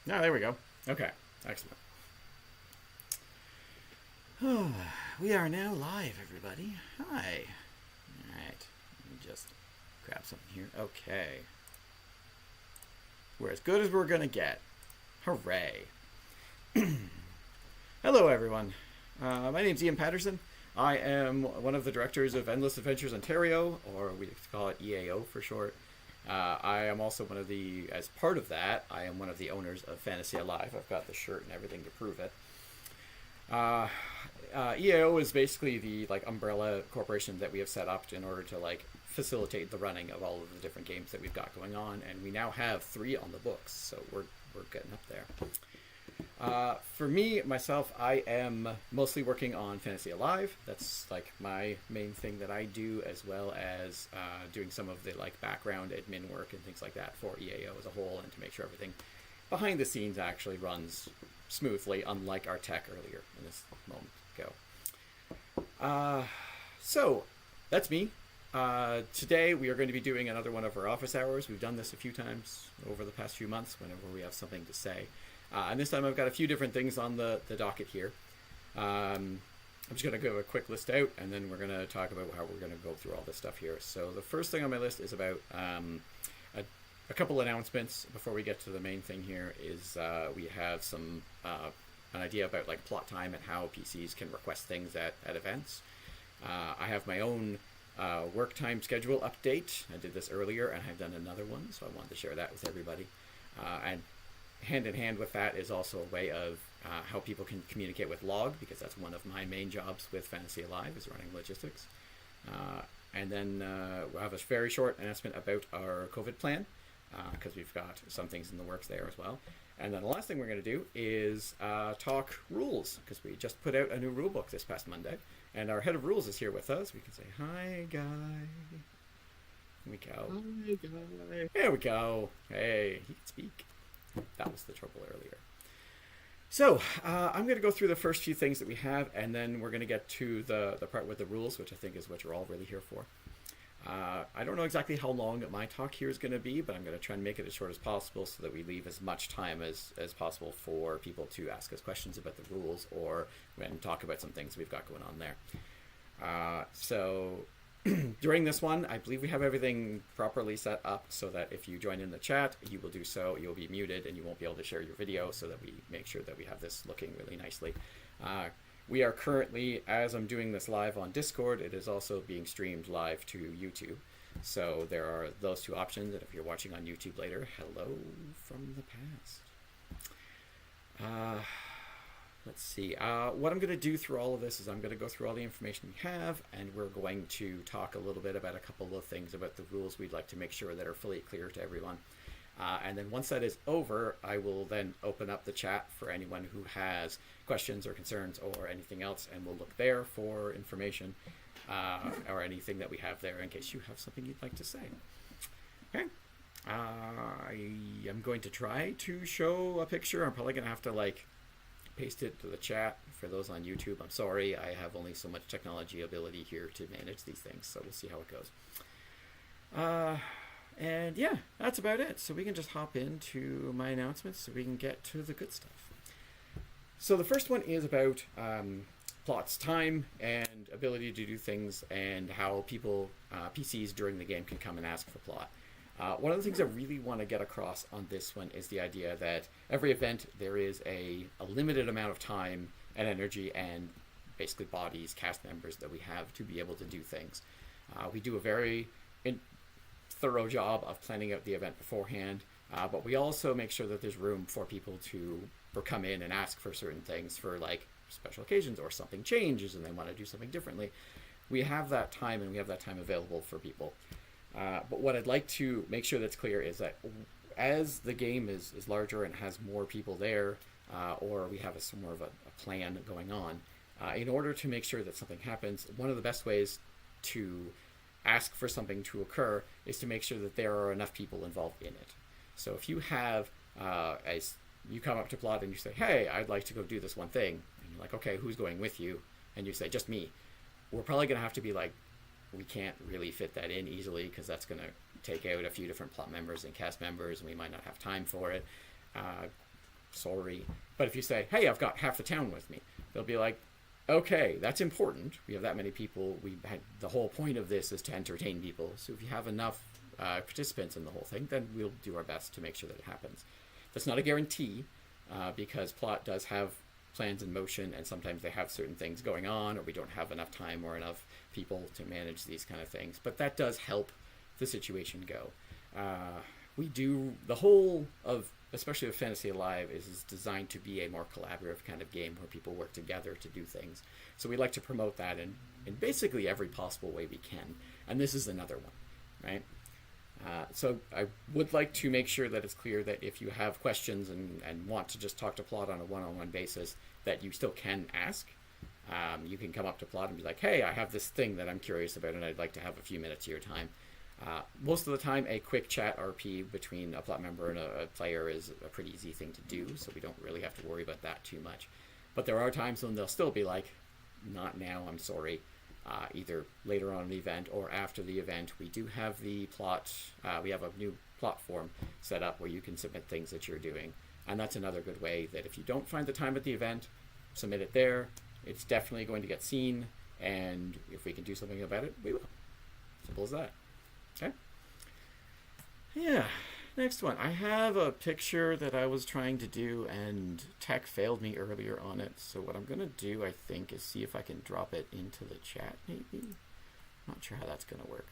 Oh, there we go. Okay, excellent. We are now live, everybody. Hi. All right. Let me just grab something here. Okay. We're as good as we're gonna get. Hooray. Hello, everyone. My name's Ian Patterson. I am one of the directors of Endless Adventures Ontario, or we call it EAO for short. I am also as part of that, I am one of the owners of Fantasy Alive. I've got the shirt and everything to prove it. Uh, EAO is basically the umbrella corporation that we have set up in order to facilitate the running of all of the different games that we've got going on, and we now have 3 on the books, so we're getting up there. For me, myself, I am mostly working on Fantasy Alive. That's my main thing that I do, as well as doing some of the background admin work and things like that for EAO as a whole, and to make sure everything behind the scenes actually runs smoothly, unlike our tech earlier in this moment ago. So that's me. Today we are going to be doing another one of our office hours. We've done this a few times over the past few months whenever we have something to say. And this time I've got a few different things on the docket here. I'm just going to go a quick list out, and then we're going to talk about how we're going to go through all this stuff here. So the first thing on my list is about a couple announcements before we get to the main thing here. Is we have an idea about plot time and how PCs can request things at events. I have my own work time schedule update. I did this earlier, and I've done another one, so I wanted to share that with everybody. And hand in hand with that is also a way of how people can communicate with Log, because that's one of my main jobs with Fantasy Alive, is running logistics. And then we'll have a very short announcement about our COVID plan, because we've got some things in the works there as well. And then the last thing we're going to do is talk rules, because we just put out a new rulebook this past Monday. And our head of rules is here with us. We can say, hi, guy. Here we go. Hi, guy. There we go. Hey, he can speak. That was the trouble earlier. So I'm going to go through the first few things that we have, and then we're going to get to the part with the rules, which I think is what you're all really here for. I don't know exactly how long my talk here is going to be, but I'm going to try and make it as short as possible so that we leave as much time as possible for people to ask us questions about the rules or when talk about some things we've got going on there. So during this one, I believe we have everything properly set up so that if you join in the chat, you will do so. You'll be muted and you won't be able to share your video, so that we make sure that we have this looking really nicely. We are currently, as I'm doing this live on Discord, it is also being streamed live to YouTube. So there are those 2 options, and if you're watching on YouTube later, hello from the past. Let's see. What I'm going to do through all of this is I'm going to go through all the information we have, and we're going to talk a little bit about a couple of things about the rules we'd like to make sure that are fully clear to everyone. And then once that is over, I will then open up the chat for anyone who has questions or concerns or anything else, and we'll look there for information or anything that we have there in case you have something you'd like to say. Okay. I am going to try to show a picture. I'm probably going to have to paste it to the chat for those on YouTube. I'm sorry, I have only so much technology ability here to manage these things, so we'll see how it goes. And yeah, that's about it. So we can just hop into my announcements so we can get to the good stuff. So the first one is about plots, time, and ability to do things, and how people, PCs during the game, can come and ask for plot. One of the things I really want to get across on this one is the idea that every event there is a limited amount of time and energy and basically bodies, cast members that we have to be able to do things. We do a very thorough job of planning out the event beforehand, but we also make sure that there's room for people to come in and ask for certain things for special occasions, or something changes and they want to do something differently. We have that time, and we have that time available for people. But what I'd like to make sure that's clear is that as the game is larger and has more people there, or we have more of a plan going on, in order to make sure that something happens, one of the best ways to ask for something to occur is to make sure that there are enough people involved in it. So if you have, as you come up to plot and you say, hey, I'd like to go do this one thing, and you're like, okay, who's going with you? And you say, just me. We're probably going to have to be we can't really fit that in easily, because that's going to take out a few different plot members and cast members, and we might not have time for it. sorry. But if you say, hey, I've got half the town with me, they'll be like, okay, that's important. We have that many people. The whole point of this is to entertain people. So if you have enough participants in the whole thing, then we'll do our best to make sure that it happens. That's not a guarantee, because Plot does have plans in motion, and sometimes they have certain things going on, or we don't have enough time or enough people to manage these kind of things. But that does help the situation go. We do the whole of, especially with Fantasy Alive, is designed to be a more collaborative kind of game where people work together to do things. So we like to promote that in basically every possible way we can. And this is another one, right? So I would like to make sure that it's clear that if you have questions and want to just talk to Plot on a one-on-one basis, that you still can ask. You can come up to Plot and be like, hey, I have this thing that I'm curious about and I'd like to have a few minutes of your time. Most of the time, a quick chat RP between a Plot member and a player is a pretty easy thing to do, so we don't really have to worry about that too much. But there are times when they'll still be like, not now, I'm sorry. Either later on in the event or after the event. We do have the Plot, we have a new Plot form set up where you can submit things that you're doing. And that's another good way that if you don't find the time at the event, submit it there. It's definitely going to get seen, and if we can do something about it, we will. Simple as that. Okay? Yeah. Next one. I have a picture that I was trying to do, and tech failed me earlier on it. So what I'm going to do, I think, is see if I can drop it into the chat, maybe. Not sure how that's going to work.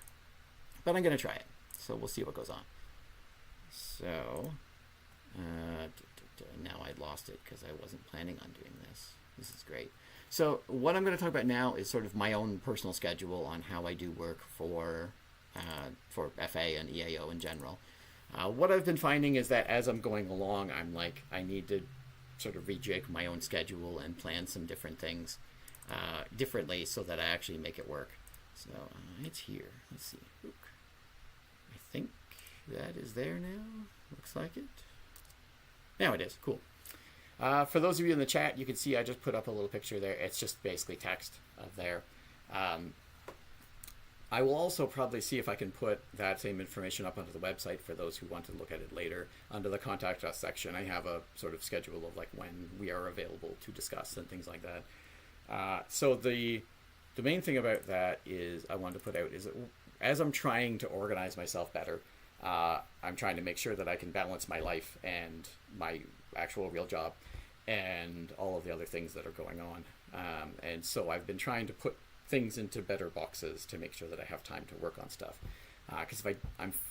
But I'm going to try it. So we'll see what goes on. So, now I lost it because I wasn't planning on doing this. This is great. So what I'm going to talk about now is sort of my own personal schedule on how I do work for FA and EAO in general. What I've been finding is that as I'm going along, I'm like, I need to sort of rejig my own schedule and plan some different things differently so that I actually make it work. So it's here. Let's see. Oop. I think that is there now. Looks like it. Now it is. Cool. For those of you in the chat, you can see I just put up a little picture there. It's just basically text of there. I will also probably see if I can put that same information up onto the website for those who want to look at it later. Under the Contact Us section, I have a sort of schedule of like when we are available to discuss and things like that. So the main thing about that is I wanted to put out is that as I'm trying to organize myself better, I'm trying to make sure that I can balance my life and my actual real job and all of the other things that are going on. And so I've been trying to put things into better boxes to make sure that I have time to work on stuff. Because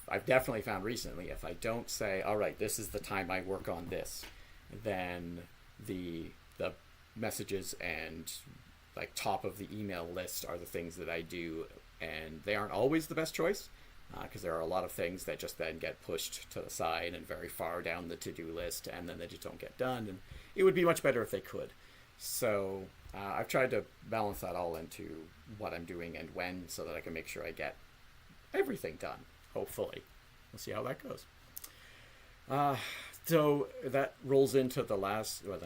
I've definitely found recently, if I don't say, all right, this is the time I work on this, then the messages and like top of the email list are the things that I do, and they aren't always the best choice, because there are a lot of things that just then get pushed to the side and very far down the to-do list, and then they just don't get done, and it would be much better if they could. So I've tried to balance that all into what I'm doing and when, so that I can make sure I get everything done, hopefully. We'll see how that goes. So that rolls into the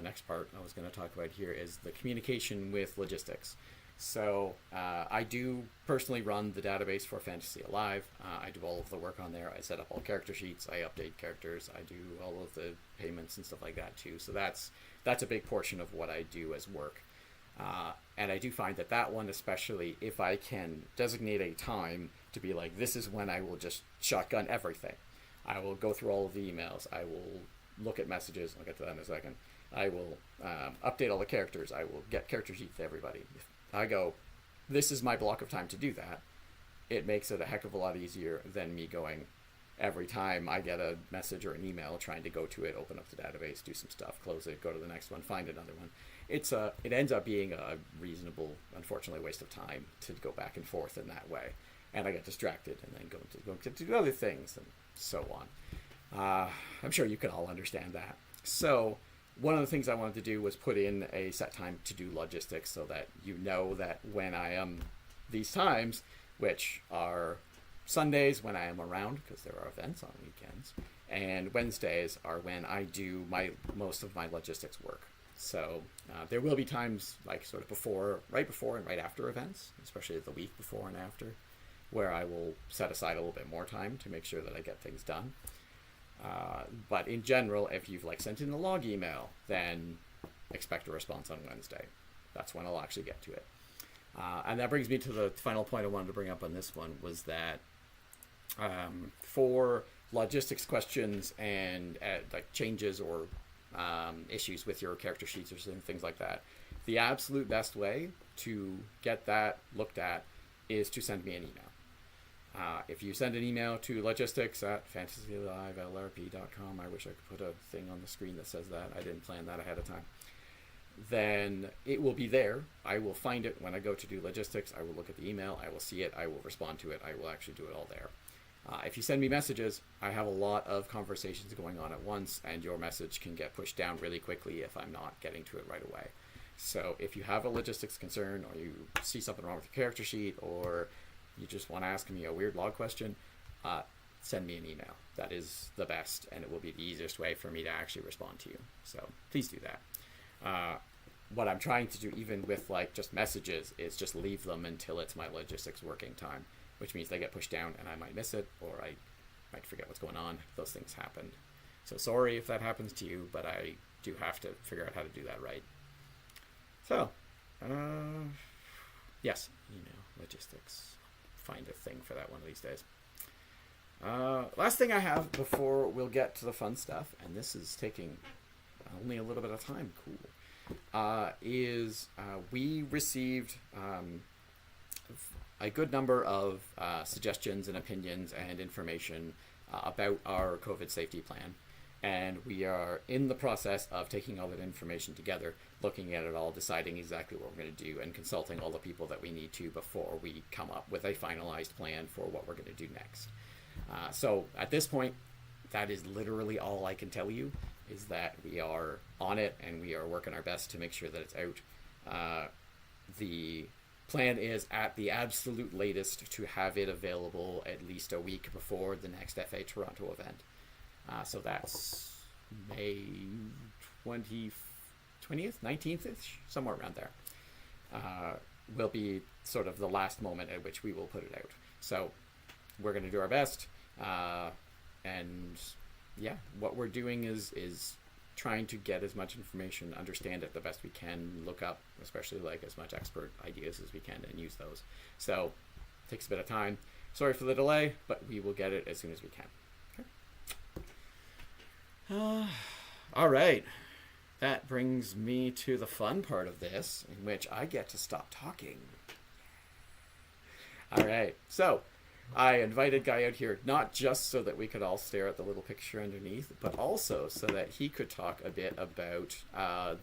next part I was going to talk about here is the communication with logistics. So I do personally run the database for Fantasy Alive. I do all of the work on there. I set up all character sheets. I update characters. I do all of the payments and stuff like that too. So that's a big portion of what I do as work. And I do find that one, especially if I can designate a time to be like, this is when I will just shotgun everything. I will go through all of the emails. I will look at messages. I'll get to that in a second. I will update all the characters. I will get character sheets to everybody. If I go, this is my block of time to do that, it makes it a heck of a lot easier than me going every time I get a message or an email trying to go to it, open up the database, do some stuff, close it, go to the next one, find another one. It ends up being a reasonable, unfortunately, waste of time to go back and forth in that way. And I get distracted and then go to do other things and so on. I'm sure you can all understand that. So one of the things I wanted to do was put in a set time to do logistics so that you know that when I am these times, which are Sundays when I am around because there are events on weekends, and Wednesdays are when I do most of my logistics work. So there will be times like sort of right before and right after events, especially the week before and after, where I will set aside a little bit more time to make sure that I get things done. But in general, if you've like sent in a log email, then expect a response on Wednesday. That's when I'll actually get to it. And that brings me to the final point I wanted to bring up on this one, was that for logistics questions and like changes or issues with your character sheets or things like that, the absolute best way to get that looked at is to send me an email. If you send an email to logistics@fantasylivellrp.com, I wish I could put a thing on the screen that says that. I didn't plan that ahead of time. Then it will be there. I will find it when I go to do logistics. I will look at the email. I will see it. I will respond to it. I will actually do it all there. If you send me messages, I have a lot of conversations going on at once, and your message can get pushed down really quickly if I'm not getting to it right away. So if you have a logistics concern, or you see something wrong with your character sheet, or you just want to ask me a weird log question, send me an email. That is the best, and it will be the easiest way for me to actually respond to you. So please do that. What I'm trying to do, even with like just messages, is just leave them until it's my logistics working time, which means they get pushed down and I might miss it, or I might forget what's going on. Those things happened. So sorry if that happens to you, but I do have to figure out how to do that right. So, yes, logistics. Find a thing for that one of these days. Last thing I have before we'll get to the fun stuff, and this is taking only a little bit of time, cool, is we received a good number of suggestions and opinions and information about our COVID safety plan. And we are in the process of taking all that information together, looking at it all, deciding exactly what we're going to do, and consulting all the people that we need to before we come up with a finalized plan for what we're going to do next. So at this point, that is literally all I can tell you, is that we are on it and we are working our best to make sure that it's out. The plan is at the absolute latest to have it available at least a week before the next FA Toronto event. So that's May 20th, 19th-ish, somewhere around there. Will be sort of the last moment at which we will put it out. So we're going to do our best. And yeah, what we're doing is trying to get as much information, understand it the best we can, look up, especially like as much expert ideas as we can, and use those. So it takes a bit of time. Sorry for the delay, but we will get it as soon as we can. All right. That brings me to the fun part of this, in which I get to stop talking. All right. So I invited Guy out here not just so that we could all stare at the little picture underneath, but also so that he could talk a bit about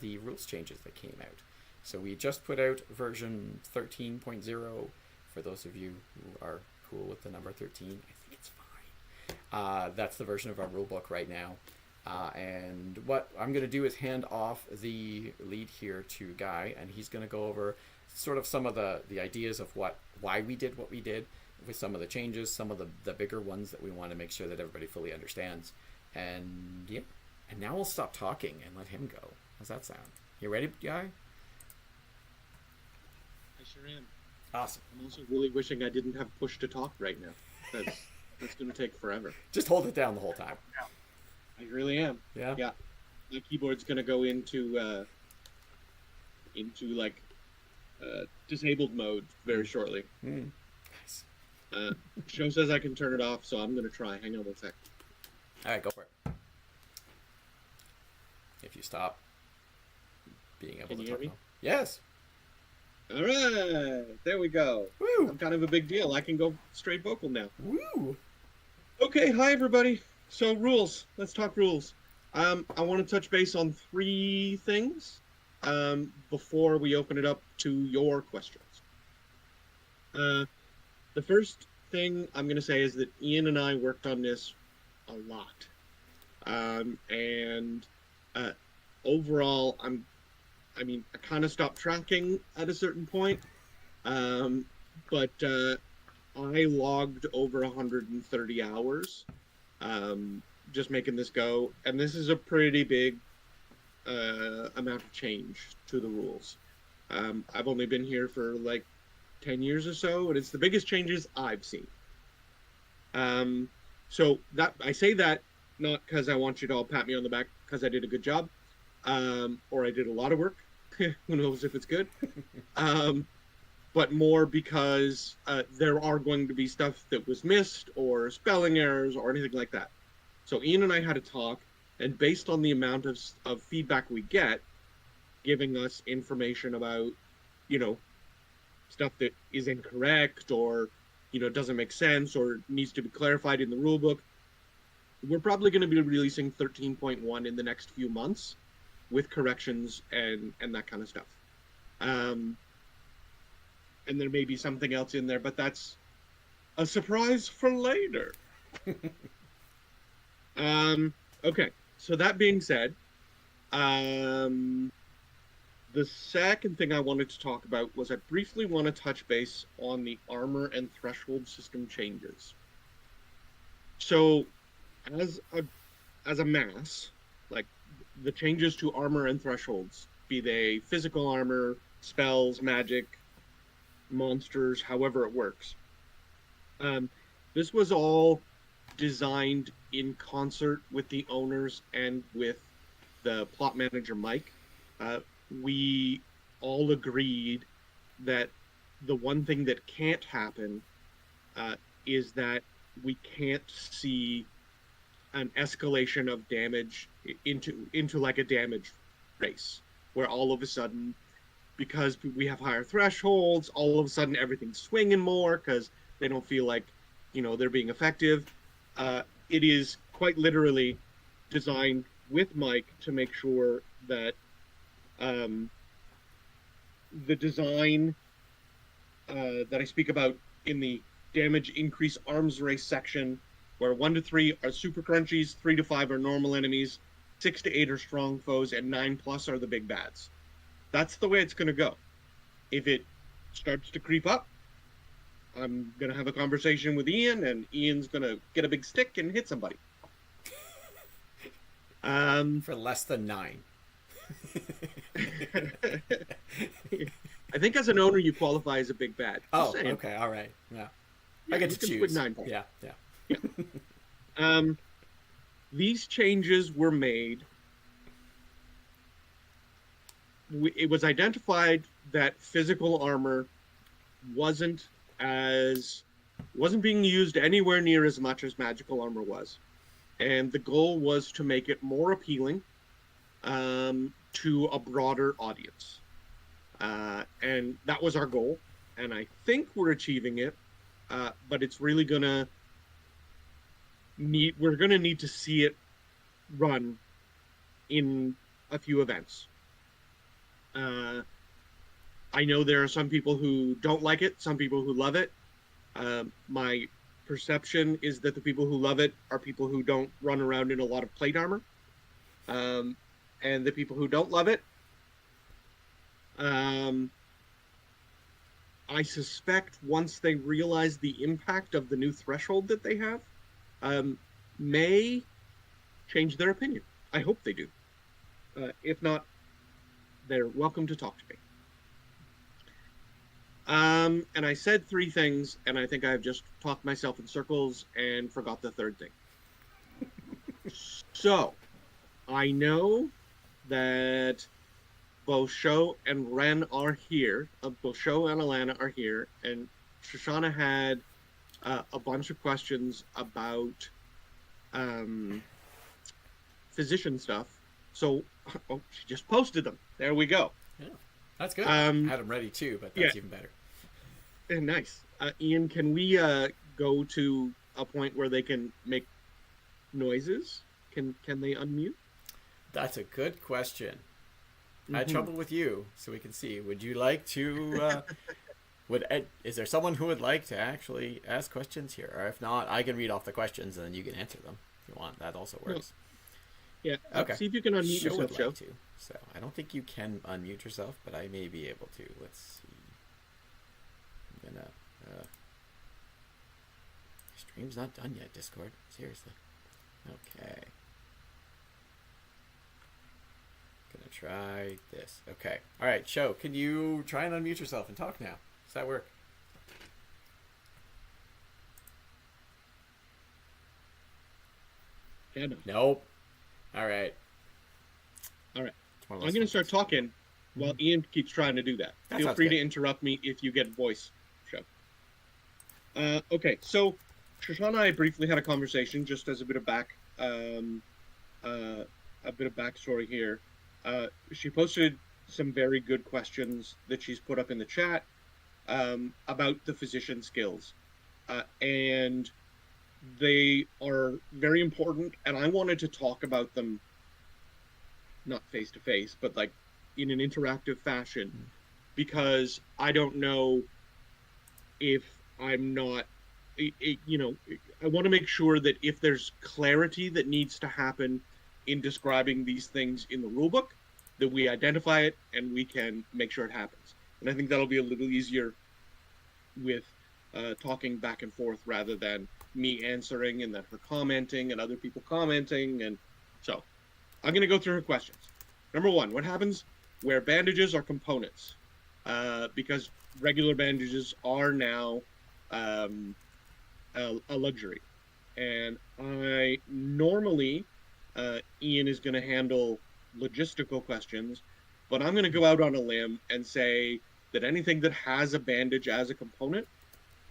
the rules changes that came out. So we just put out version 13.0. For those of you who are cool with the number 13, I think it's fine. That's the version of our rulebook right now. And what I'm going to do is hand off the lead here to Guy, and he's going to go over sort of some of the ideas of why we did what we did, with some of the changes, some of the bigger ones that we want to make sure that everybody fully understands. And yeah, and now we'll stop talking and let him go. How's that sound? You ready, Guy? I sure am. Awesome. I'm also really wishing I didn't have push to talk right now. That's going to take forever. Just hold it down the whole time. I really am. Yeah. Yeah. My keyboard's going to go into like disabled mode very shortly. Nice. Show says I can turn it off, so I'm going to try. Hang on one sec. All right, go for it. If you stop being able Can to you talk hear me? now. Yes. All right. There we go. Woo. I'm kind of a big deal. I can go straight vocal now. Woo. Okay. Hi, everybody. So rules. Let's talk rules. I want to touch base on 3 things before we open it up to your questions. The first thing I'm going to say is that Ian and I worked on this a lot. And overall, I kind of stopped tracking at a certain point. But I logged over 130 hours just making this go. And this is a pretty big amount of change to the rules. I've only been here for like 10 years or so, and it's the biggest changes I've seen. So that I say that not because I want you to all pat me on the back because I did a good job, or I did a lot of work. Who knows if it's good? Um, but more because there are going to be stuff that was missed or spelling errors or anything like that. So Ian and I had a talk, and based on the amount of feedback we get, giving us information about, you know, stuff that is incorrect or, you know, doesn't make sense or needs to be clarified in the rule book, we're probably going to be releasing 13.1 in the next few months with corrections and that kind of stuff. And there may be something else in there, but that's a surprise for later. Okay, so that being said, the second thing I wanted to talk about was I briefly want to touch base on the armor and threshold system changes. So, as a mass, like the changes to armor and thresholds, be they physical armor, spells, magic, monsters, however it works. This was all designed in concert with the owners and with the plot manager, Mike. We all agreed that the one thing that can't happen is that we can't see an escalation of damage into like a damage race, where all of a sudden, because we have higher thresholds, all of a sudden everything's swinging more because they don't feel like, you know, they're being effective. It is quite literally designed with Mike to make sure that the design that I speak about in the damage increase arms race section, where 1 to 3 are super crunchies, 3 to 5 are normal enemies, 6 to 8 are strong foes, and 9 plus are the big bads. That's the way it's going to go. If it starts to creep up, I'm going to have a conversation with Ian, and Ian's going to get a big stick and hit somebody. For less than 9. I think as an owner, you qualify as a big bad. Oh, okay, all right. Yeah. I get to choose. 9 points. Yeah. These changes were made. It was identified that physical armor wasn't being used anywhere near as much as magical armor was, and the goal was to make it more appealing to a broader audience, and that was our goal, and I think we're achieving it, but it's really we're gonna need to see it run in a few events. I know there are some people who don't like it, some people who love it. My perception is that the people who love it are people who don't run around in a lot of plate armor. And the people who don't love it, I suspect once they realize the impact of the new threshold that they have, may change their opinion. I hope they do. If not, they're welcome to talk to me. And I said 3 things, and I think I've just talked myself in circles and forgot the third thing. So, I know that both Sho and Ren are here. Both Sho and Alana are here, and Shoshana had a bunch of questions about physician stuff. So, she just posted them. There we go. Yeah, that's good. I had them ready too, but that's even better. Nice. Ian, can we go to a point where they can make noises? Can they unmute? That's a good question. I had trouble with you, so we can see. Would you like to... is there someone who would like to actually ask questions here? Or if not, I can read off the questions and then you can answer them if you want. That also works. Yeah. Okay. See if you can unmute yourself, Sho. So I don't think you can unmute yourself, but I may be able to. Let's see. I'm gonna... stream's not done yet, Discord. Seriously. Okay. Gonna try this. Okay. All right, Sho, can you try and unmute yourself and talk now? Does that work? And Nope. All right. all right, It's one of I'm those going to fun start things. talking while Ian keeps trying to do that. That Feel sounds free good. to interrupt me if you get voice show. Okay, so Shoshana and I briefly had a conversation just as uh, a bit of backstory here. She posted some very good questions that she's put up in the chat about the physician skills, and they are very important. And I wanted to talk about them not face to face, but like in an interactive fashion, because I don't know if I'm not, you know, I want to make sure that if there's clarity that needs to happen in describing these things in the rulebook, that we identify it and we can make sure it happens. And I think that'll be a little easier with talking back and forth rather than me answering and then her commenting and other people commenting. And so I'm going to go through her questions. Number one, what happens where bandages are components? Because regular bandages are now um, a luxury. And I normally, Ian is going to handle logistical questions, but I'm going to go out on a limb and say that anything that has a bandage as a component,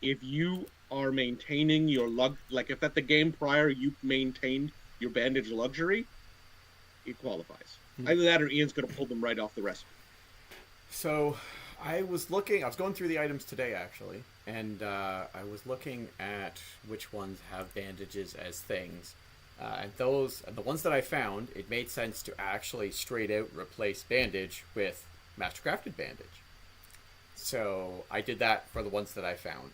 if you are maintaining your like if at the game prior you maintained your bandage luxury, it qualifies. Either that or Ian's going to pull them right off the recipe. So I was going through the items today actually, and I was looking at which ones have bandages as things. And the ones that I found, it made sense to actually straight out replace bandage with mastercrafted bandage. So I did that for the ones that I found.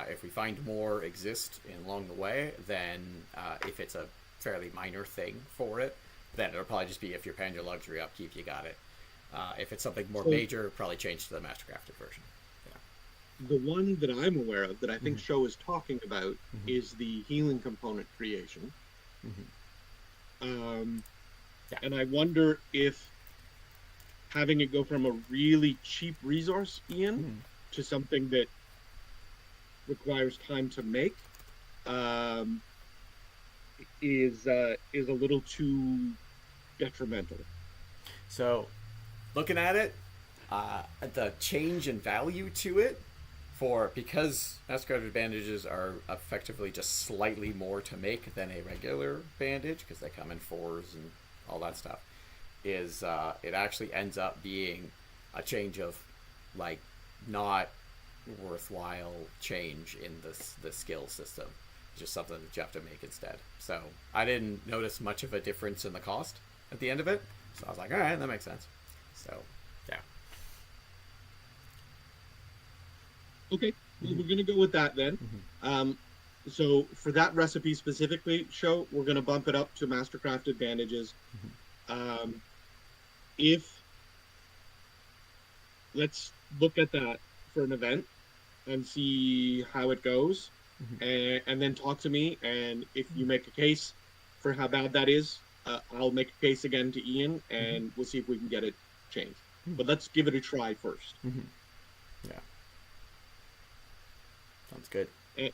If we find more exist along the way, then if it's a fairly minor thing for it, then it'll probably just be if you're paying your luxury upkeep, you got it. If it's something more major, probably change to the mastercrafted version. Yeah. The one that I'm aware of that I think Show is talking about is the healing component creation. Yeah. And I wonder if having it go from a really cheap resource, Ian, to something that requires time to make is a little too detrimental. So, looking at it, the change in value to it because mastercrafted bandages are effectively just slightly more to make than a regular bandage because they come in fours and all that stuff, is it actually ends up being a change of like not worthwhile change in the skill system. It's just something that you have to make instead. So I didn't notice much of a difference in the cost at the end of it. So I was like, all right, that makes sense. So, yeah. Okay, well, we're going to go with that then. So for that recipe specifically, Show, we're going to bump it up to mastercrafted bandages. If let's look at that for an event and see how it goes, and then talk to me. And if you make a case for how bad that is, I'll make a case again to Ian, and we'll see if we can get it changed. But let's give it a try first. Yeah. Sounds good.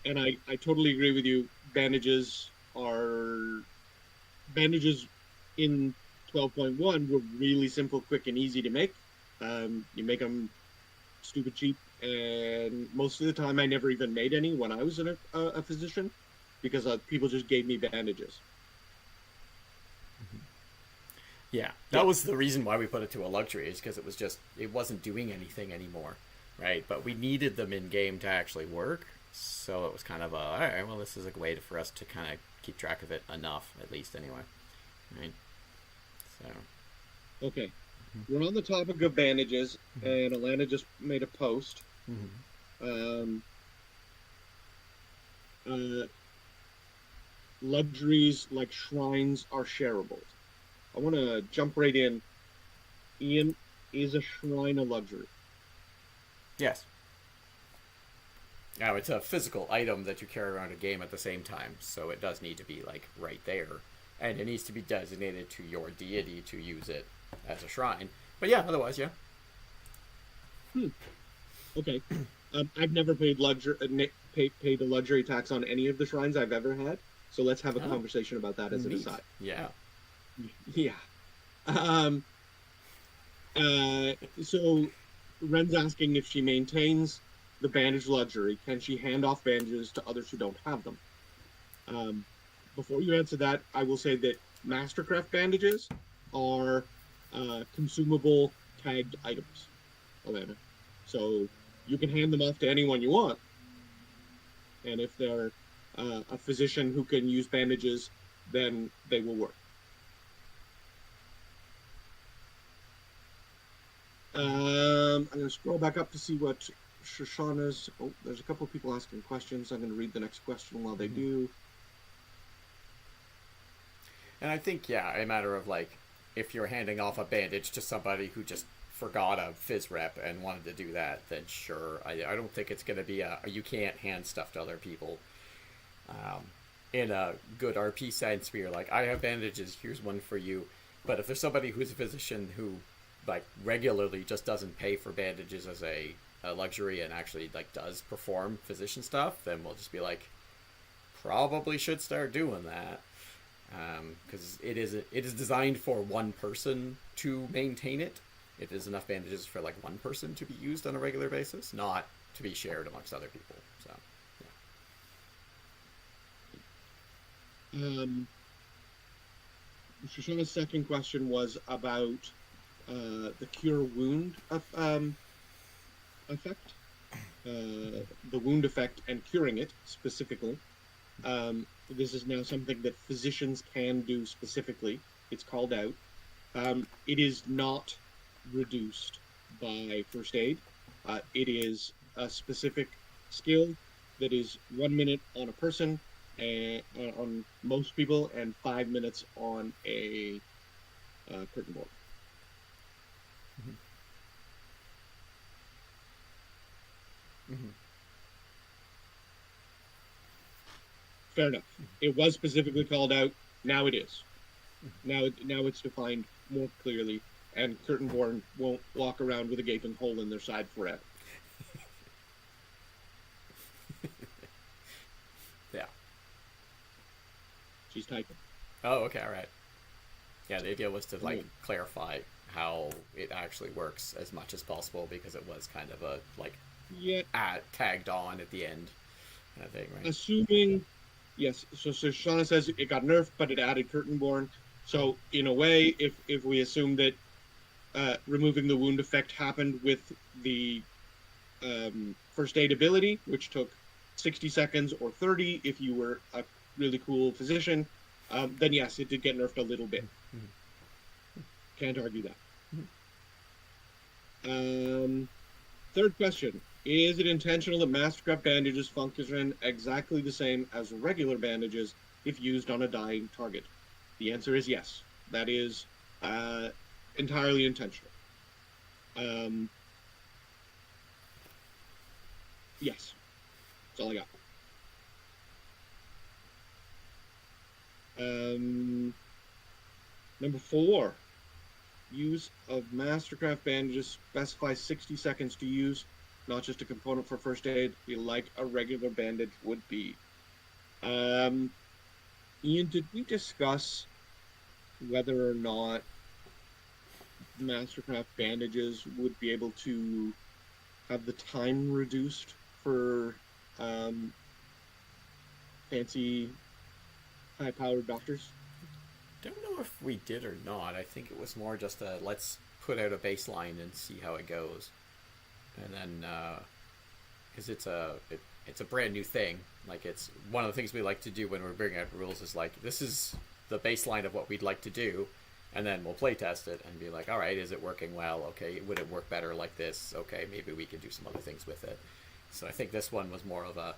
And I totally agree with you. Bandages in 12.1 were really simple, quick, and easy to make. You make them stupid cheap, and most of the time I never even made any when I was a physician, because people just gave me bandages. Yeah, that was the reason why we put it to a luxury, is because it wasn't doing anything anymore, right? But we needed them in game to actually work, so it was kind of all right, well, this is a way for us to kind of keep track of it enough, at least anyway, right? So, okay, we're on the topic of bandages, and Alana just made a post. Luxuries like shrines are shareable. I want to jump right in. Ian, is a shrine a luxury? yes. Now, it's a physical item that you carry around a game at the same time, so it does need to be, like, right there. And it needs to be designated to your deity to use it as a shrine. But yeah, otherwise, yeah. Okay. I've never paid a luxury tax on any of the shrines I've ever had. So let's have a Oh, conversation about that as an neat. aside. Yeah. Yeah. Um, so Ren's asking if she maintains the bandage luxury, can she hand off bandages to others who don't have them? Um, Before you answer that, I will say that Mastercraft bandages are consumable tagged items, Alana. So you can hand them off to anyone you want, and if they're a physician who can use bandages, then they will work. I'm going to scroll back up to see what Shoshana's. Oh, there's a couple of people asking questions. I'm going to read the next question while they Mm-hmm. do. And I think, yeah, a matter of like, if you're handing off a bandage to somebody who just forgot a phys rep and wanted to do that, then sure. I don't think it's going to be you can't hand stuff to other people. Um, in a good RP sense, where you're like, I have bandages, here's one for you. But if there's somebody who's a physician who, like, regularly just doesn't pay for bandages as a luxury and actually, like, does perform physician stuff, then we'll just be like, probably should start doing that. Because it is designed for one person to maintain it. It is enough bandages for like one person to be used on a regular basis, not to be shared amongst other people. So, Um, Shoshana's second question was about the cure wound effect, the wound effect, and curing it specifically. This is now something that physicians can do specifically. It's called out. It is not reduced by first aid. It is a specific skill that is 1 minute on a person and on most people, and 5 minutes on a curtain board. yeah. Mm-hmm. Fair enough. It was specifically called out. Now it is. Now it's defined more clearly, and Curtainborn won't walk around with a gaping hole in their side forever. Yeah. She's typing. Oh, okay, all right. Yeah, the idea was to like Mm. clarify how it actually works as much as possible because it was kind of a like Yeah, tagged on at the end kind of thing, right? assuming yes. So Shauna says it got nerfed, but it added Curtainborn. So in a way, if we assume that removing the wound effect happened with the first aid ability, which took 60 seconds or 30 if you were a really cool physician, then yes, it did get nerfed a little bit. Can't argue that. Third question. Is it intentional that Mastercraft bandages function exactly the same as regular bandages if used on a dying target? The answer is yes. That is entirely intentional. Yes. That's all I got. Number 4. Use of Mastercraft bandages specifies 60 seconds to use, not just a component for first aid, like a regular bandage would be. Ian, did we discuss whether or not Mastercraft bandages would be able to have the time reduced for fancy, high-powered doctors? Don't know if we did or not. I think it was more just a let's put out a baseline and see how it goes, and then because it's a brand new thing. Like it's one of the things we like to do when we're bringing out rules is like this is the baseline of what we'd like to do, and then we'll play test it and be like, all right, is it working well? Okay, would it work better like this? Okay, maybe we can do some other things with it. So I think this one was more of a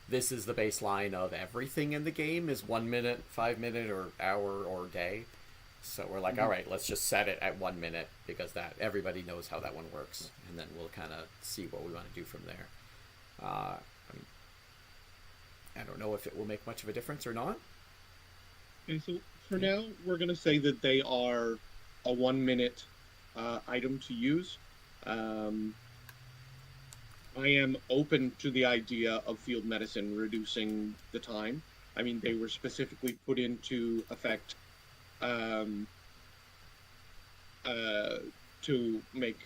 this is the baseline of everything in the game is 1 minute, 5 minute, or hour or day. So we're like, all right, let's just set it at 1 minute because that everybody knows how that one works, and then we'll kind of see what we want to do from there. I mean, I don't know if it will make much of a difference or not. And so for now, we're going to say that they are a 1 minute item to use. I am open to the idea of field medicine reducing the time. I mean, they were specifically put into effect um, uh, to make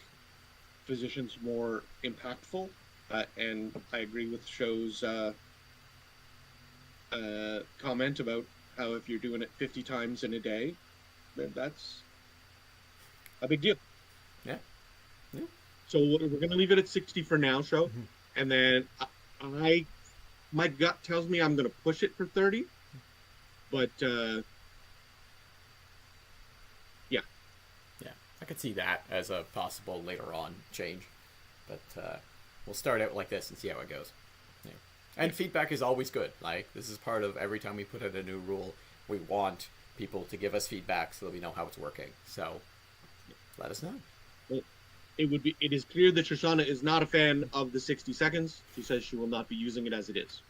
physicians more impactful. And I agree with Show's comment about how if you're doing it 50 times in a day, then that's a big deal. Yeah. Yeah. So we're going to leave it at 60 for now, Show. Mm-hmm. And then I my gut tells me I'm going to push it for 30. But yeah. Yeah. I could see that as a possible later on change. But we'll start out like this and see how it goes. Yeah. And feedback is always good. Like, this is part of every time we put out a new rule, we want people to give us feedback so that we know how it's working. So let us know. Well, it is clear that Shoshana is not a fan of the 60 seconds. She says she will not be using it as it is.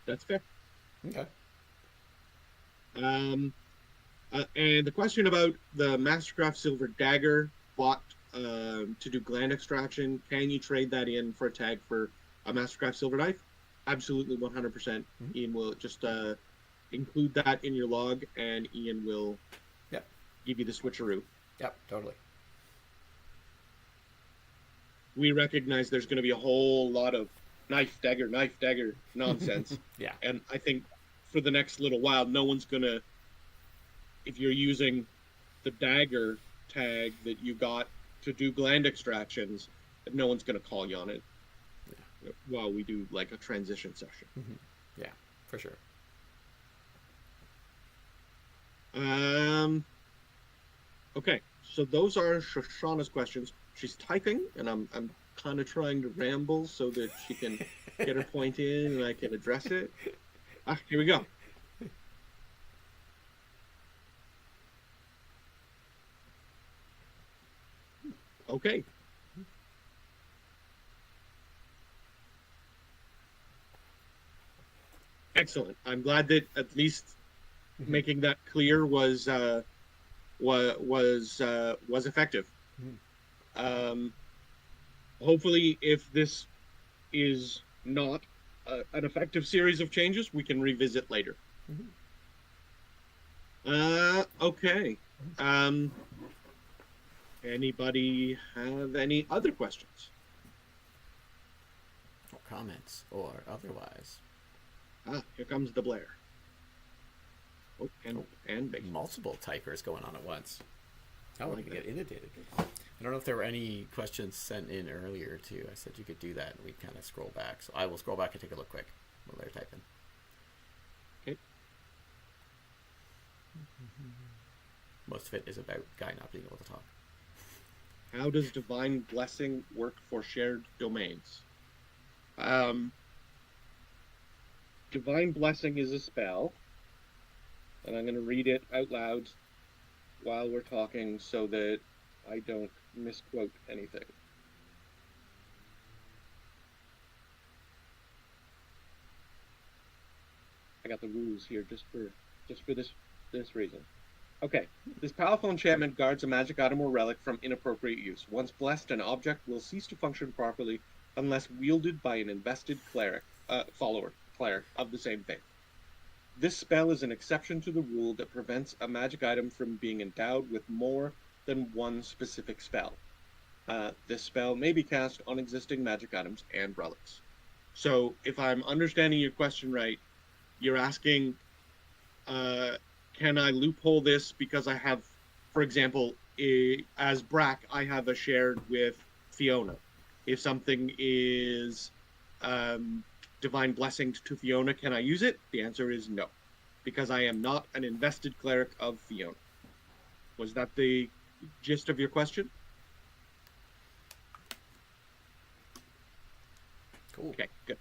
That's fair. Okay. And the question about the Mastercraft Silver Dagger bought to do gland extraction, can you trade that in for a tag for a Mastercraft Silver Knife? Absolutely, 100%. Mm-hmm. Ian will just include that in your log, and Ian will give you the switcheroo. Yep, totally. We recognize there's going to be a whole lot of knife, dagger nonsense. Yeah. And I think for the next little while, no one's going to, if you're using the dagger tag that you got to do gland extractions, no one's going to call you on it while we do like a transition session. Mm-hmm. Yeah, for sure. Okay, so those are Shoshana's questions. She's typing, and I'm kind of trying to ramble so that she can get her point in and I can address it. Here we go. Okay. Excellent. I'm glad that at least making that clear was effective. Hopefully, if this is not an effective series of changes, we can revisit later. Okay. Anybody have any other questions? Or comments, or otherwise. Here comes the Blair. And multiple typers going on at once. I wouldn't even get inundated. I don't know if there were any questions sent in earlier too. I said you could do that, and we'd kind of scroll back. So I will scroll back and take a look quick while they're typing. Okay. Most of it is about Guy not being able to talk. How does Divine Blessing work for shared domains? Divine Blessing is a spell, and I'm going to read it out loud while we're talking so that I don't misquote anything. I got the rules here just for this reason. Okay, this powerful enchantment guards a magic item or relic from inappropriate use. Once blessed, an object will cease to function properly unless wielded by an invested cleric of the same thing. This spell is an exception to the rule that prevents a magic item from being endowed with more than one specific spell. This spell may be cast on existing magic items and relics. So, if I'm understanding your question right, you're asking, can I loophole this because I have, for example, as Brack, I have a shared with Fiona. If something is Divine Blessing to Fiona, can I use it? The answer is no, because I am not an invested cleric of Fiona. Was that the gist of your question? Cool. Okay, good.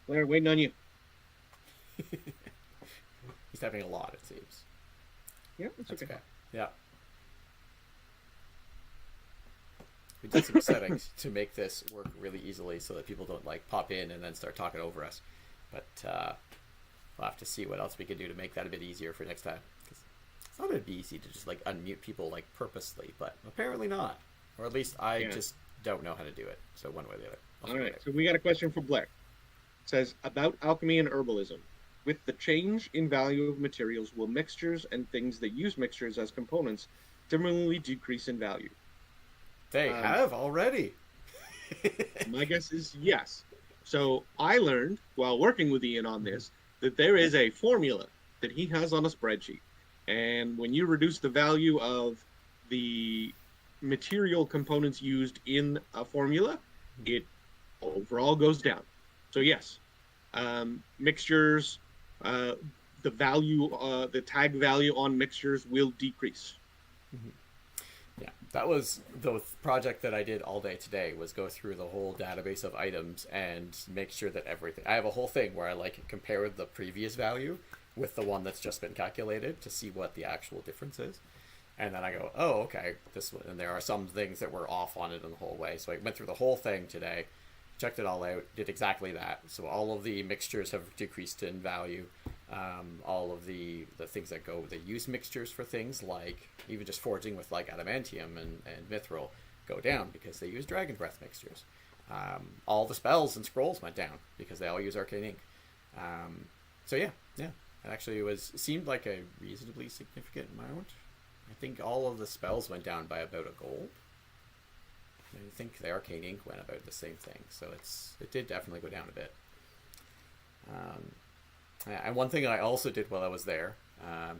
We're waiting on you. He's typing a lot, it seems. Yeah, that's okay. Yeah. We did some settings to make this work really easily so that people don't like pop in and then start talking over us. But we'll have to see what else we can do to make that a bit easier for next time. Because it's not going to be easy to just like unmute people like purposely, but apparently not. Or at least I just don't know how to do it. So one way or the other. All right. So we got a question from Blair. It says, about alchemy and herbalism. with the change in value of materials, will mixtures and things that use mixtures as components similarly decrease in value? They Um, have already. my guess is yes. So I learned while working with Ian on this that there is a formula that he has on a spreadsheet. And when you reduce the value of the material components used in a formula, it overall goes down. So yes, mixtures, uh, the tag value on mixtures will decrease. Yeah, that was the project that I did all day today, was go through the whole database of items and make sure that everything, I have a whole thing where I like compare the previous value with the one that's just been calculated to see what the actual difference is. And then I go, oh, okay, this one, and there are some things that were off on it in the whole way. So I went through the whole thing today, checked it all out, did exactly that. So all of the mixtures have decreased in value. All of the things that go, they use mixtures for things like even just forging with like adamantium and mithril go down because they use dragon breath mixtures. All the spells and scrolls went down because they all use arcane ink. So yeah, it actually seemed like a reasonably significant amount. I think all of the spells went down by about a gold. I think the arcane ink went about the same thing, so it did definitely go down a bit. And one thing I also did while I was there,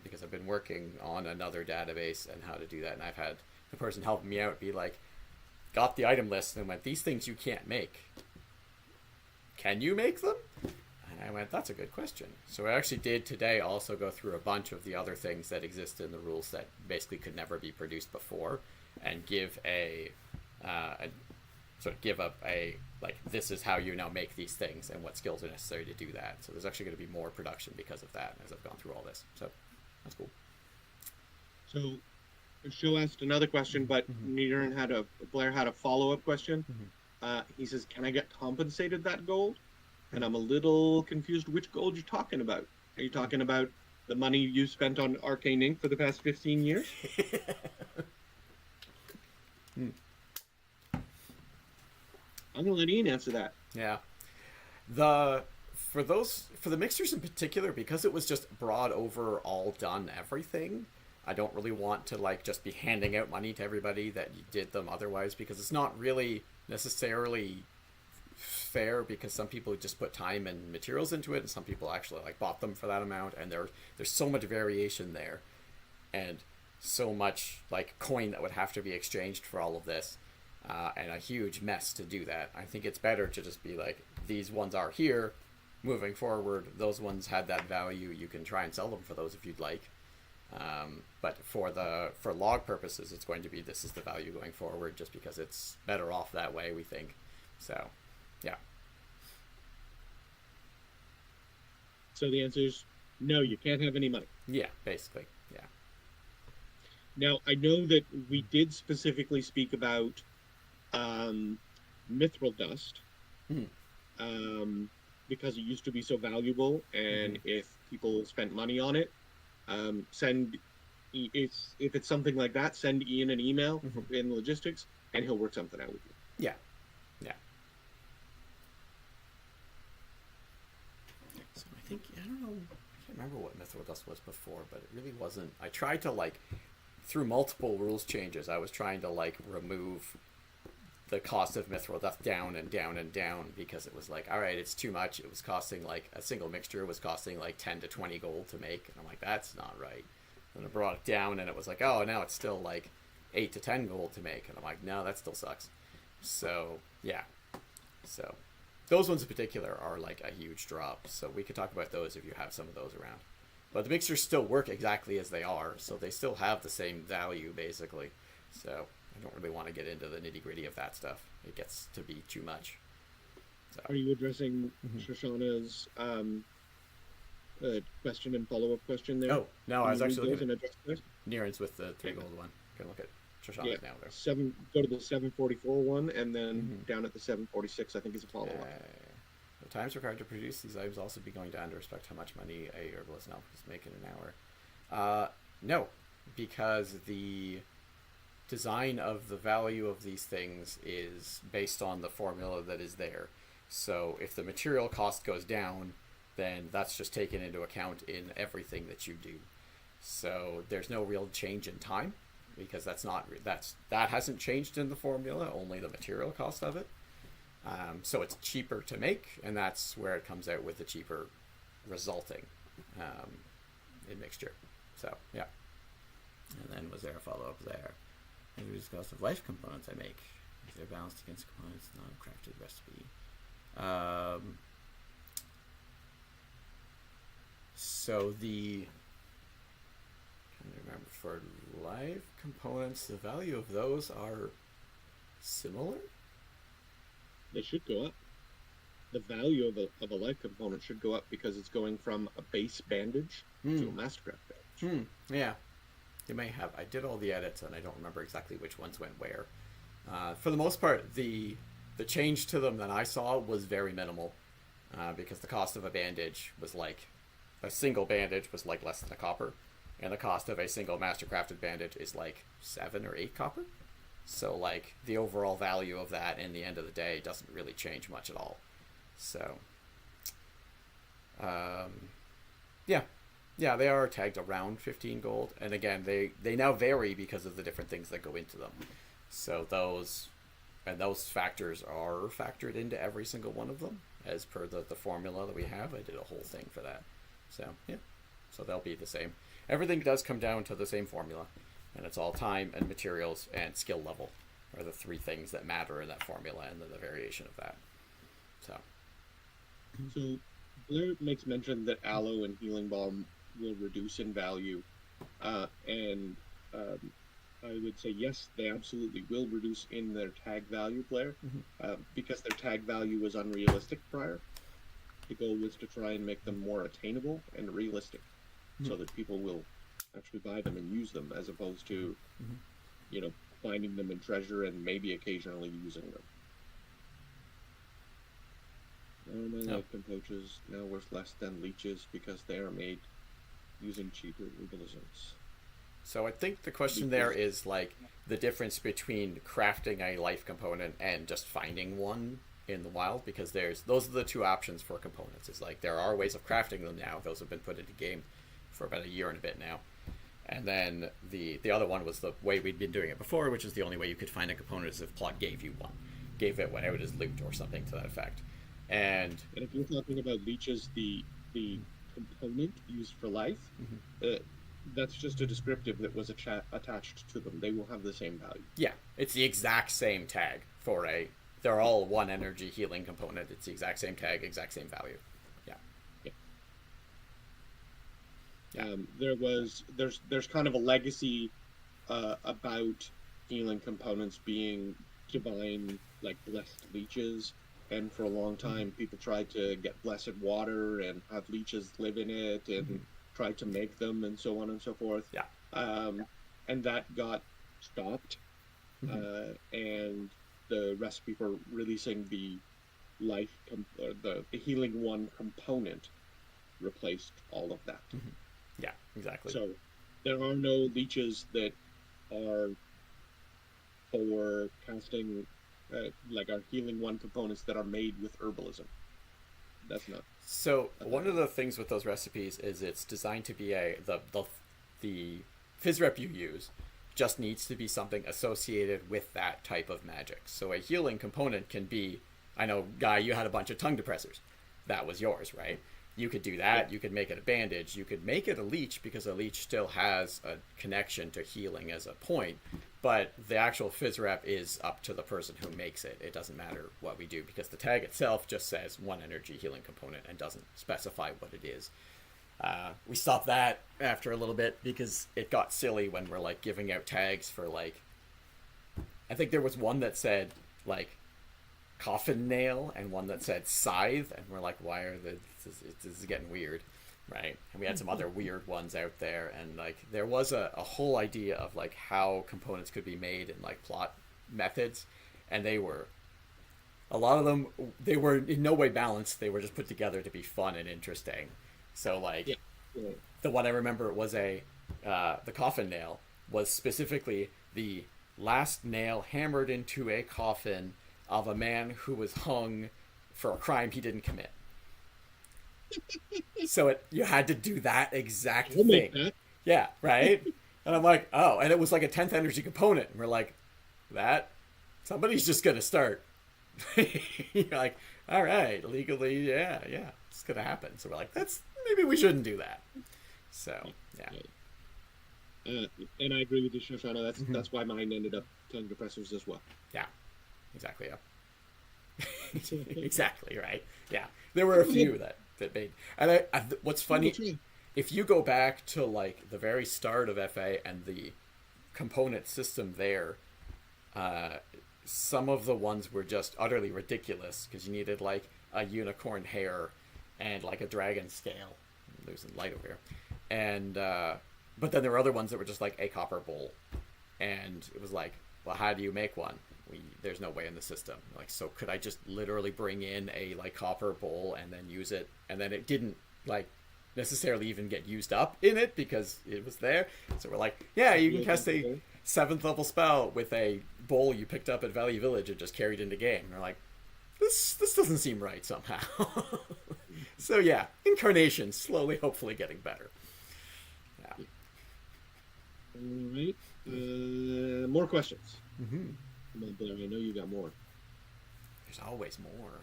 because I've been working on another database and how to do that, and I've had the person helping me out be like, got the item list and went, these things you can't make. Can you make them? And I went, that's a good question. So I actually did today also go through a bunch of the other things that exist in the rules that basically could never be produced before, and give a sort of give up a, like, this is how you now make these things and what skills are necessary to do that. So there's actually going to be more production because of that as I've gone through all this. So that's cool. So Show asked another question, but Blair had a follow-up question. He says, can I get compensated that gold? And I'm a little confused which gold you're talking about. Are you talking about the money you spent on arcane ink for the past 15 years? I'm gonna let Ian answer that. Yeah. For the mixtures in particular, because it was just broad over all done everything, I don't really want to like just be handing out money to everybody that did them otherwise, because it's not really necessarily fair, because some people just put time and materials into it and some people actually like bought them for that amount, and there's so much variation there and so much like coin that would have to be exchanged for all of this, and a huge mess to do that. I think it's better to just be like, these ones are here moving forward, those ones had that value, you can try and sell them for those if you'd like, but for log purposes it's going to be, this is the value going forward, just because it's better off that way, we think. So yeah. So the answer is no, you can't have any money. Yeah, basically, yeah. Now, I know that we did specifically speak about mithril dust, because it used to be so valuable, and if people spent money on it, if it's something like that, send Ian an email in logistics, and he'll work something out with you. Yeah. So I think, I don't know, I can't remember what mithril dust was before, but it really wasn't. I tried to like, through multiple rules changes, I was trying to like remove the cost of mithril dust down and down and down, because it was like, all right, it's too much. It was costing like, a single mixture was costing like 10 to 20 gold to make, and I'm like, that's not right. And I brought it down, and it was like, oh, now it's still like 8 to 10 gold to make, and I'm like, no, that still sucks. So yeah, so those ones in particular are like a huge drop, so we could talk about those if you have some of those around. But the mixtures still work exactly as they are, so they still have the same value basically. So I don't really want to get into the nitty-gritty of that stuff. It gets to be too much. So. Are you addressing Shoshana's question and follow-up question there? Oh, no, I was actually looking at those? Nearins with the 3 gold one. You can look at Shoshana's now there. Go to the 744 one, and then down at the 746, I think is a follow-up. The times required to produce these items also be going down to respect how much money a herbalist now is making an hour. No, because the design of the value of these things is based on the formula that is there. So if the material cost goes down, then that's just taken into account in everything that you do. So there's no real change in time, because that hasn't changed in the formula, only the material cost of it. So it's cheaper to make, and that's where it comes out with the cheaper resulting in mixture. So yeah. And then was there a follow up there? Reduce the cost of life components I make. If they're balanced against components, not a crafted recipe. So the, I'm trying to remember, for live components, the value of those are similar? They should go up. The value of a life component should go up because it's going from a base bandage to a mastercraft bandage. Yeah. They may have. I did all the edits, and I don't remember exactly which ones went where. For the most part, the change to them that I saw was very minimal, because the cost of a bandage was like, a single bandage was like less than a copper, and the cost of a single mastercrafted bandage is like 7 or 8 copper. So like the overall value of that in the end of the day doesn't really change much at all. So, yeah, they are tagged around 15 gold, and again, they now vary because of the different things that go into them. So those factors are factored into every single one of them as per the formula that we have. I did a whole thing for that. So yeah, so they'll be the same. Everything does come down to the same formula, and it's all time and materials and skill level are the 3 things that matter in that formula, and then the variation of that. So Blair makes mention that aloe and healing balm will reduce in value, and I would say yes, they absolutely will reduce in their tag value, Blair, because their tag value was unrealistic prior. The goal was to try and make them more attainable and realistic, so that people will actually buy them and use them, as opposed to, finding them in treasure and maybe occasionally using them. Life compoaches now worth less than leeches because they are made using cheaper rubalisms. So I think the question there is like the difference between crafting a life component and just finding one in the wild, because those are the 2 options for components. It's like there are ways of crafting them now. Those have been put into game for about a year and a bit now. And then the other one was the way we'd been doing it before, which is the only way you could find a component is if Plot gave you one, gave it out as loot or something to that effect. And if you're talking about leeches, the component used for life, that's just a descriptive that was attached to them. They will have the same value. Yeah, it's the exact same tag for they're all 1 energy healing component. It's the exact same tag, exact same value. Yeah. There's kind of a legacy about healing components being divine, like blessed leeches. And for a long time, people tried to get blessed water and have leeches live in it, and tried to make them, and so on and so forth. Yeah. And that got stopped. And the recipe for releasing the the healing 1 component replaced all of that. Yeah, exactly. So there are no leeches that are for casting. Like our healing 1 components that are made with herbalism. That's not. So one of the things with those recipes is it's designed to be the phys rep you use just needs to be something associated with that type of magic. So a healing component can be, I know, Guy, you had a bunch of tongue depressors. That was yours, right? You could do that. Yeah. You could make it a bandage. You could make it a leech, because a leech still has a connection to healing as a point. But the actual phys rep is up to the person who makes it. It doesn't matter what we do, because the tag itself just says 1 energy healing component and doesn't specify what it is. We stopped that after a little bit because it got silly when we're like giving out tags for like, I think there was one that said like coffin nail and one that said scythe, and we're like, why are this is getting weird, right? And we had some other weird ones out there, and like there was a whole idea of like how components could be made and like plot methods, and a lot of them they were in no way balanced. They were just put together to be fun and interesting. So like the one I remember was the coffin nail was specifically the last nail hammered into a coffin of a man who was hung for a crime he didn't commit. So you had to do that exact I'll make thing. that. Yeah, right? And I'm like, oh, and it was like a 10th energy component. And we're like, that? Somebody's just going to start. You're like, all right, legally, yeah, it's going to happen. So we're like, maybe we shouldn't do that. So, yeah. And I agree with you, Shoshana. Mm-hmm. That's why mine ended up tongue depressors as well. Yeah, exactly, yeah. Exactly, right? Yeah. There were a few that made. And what's funny, if you go back to like the very start of FA and the component system there, some of the ones were just utterly ridiculous because you needed like a unicorn hair and like a dragon scale. I'm losing light over here. And but then there were other ones that were just like a copper bowl, and it was like, well, how do you make one? There's no way in the system. Like, so could I just literally bring in a like copper bowl and then use it, and then it didn't like necessarily even get used up in it because it was there. So we're like, yeah, you can cast a 7th level spell with a bowl you picked up at Valley Village and just carried into game. And we're like, this doesn't seem right somehow. So yeah, incarnation slowly, hopefully getting better. Yeah. All right. More questions. Mm-hmm. Come on, Blair. I know you got more. There's always more.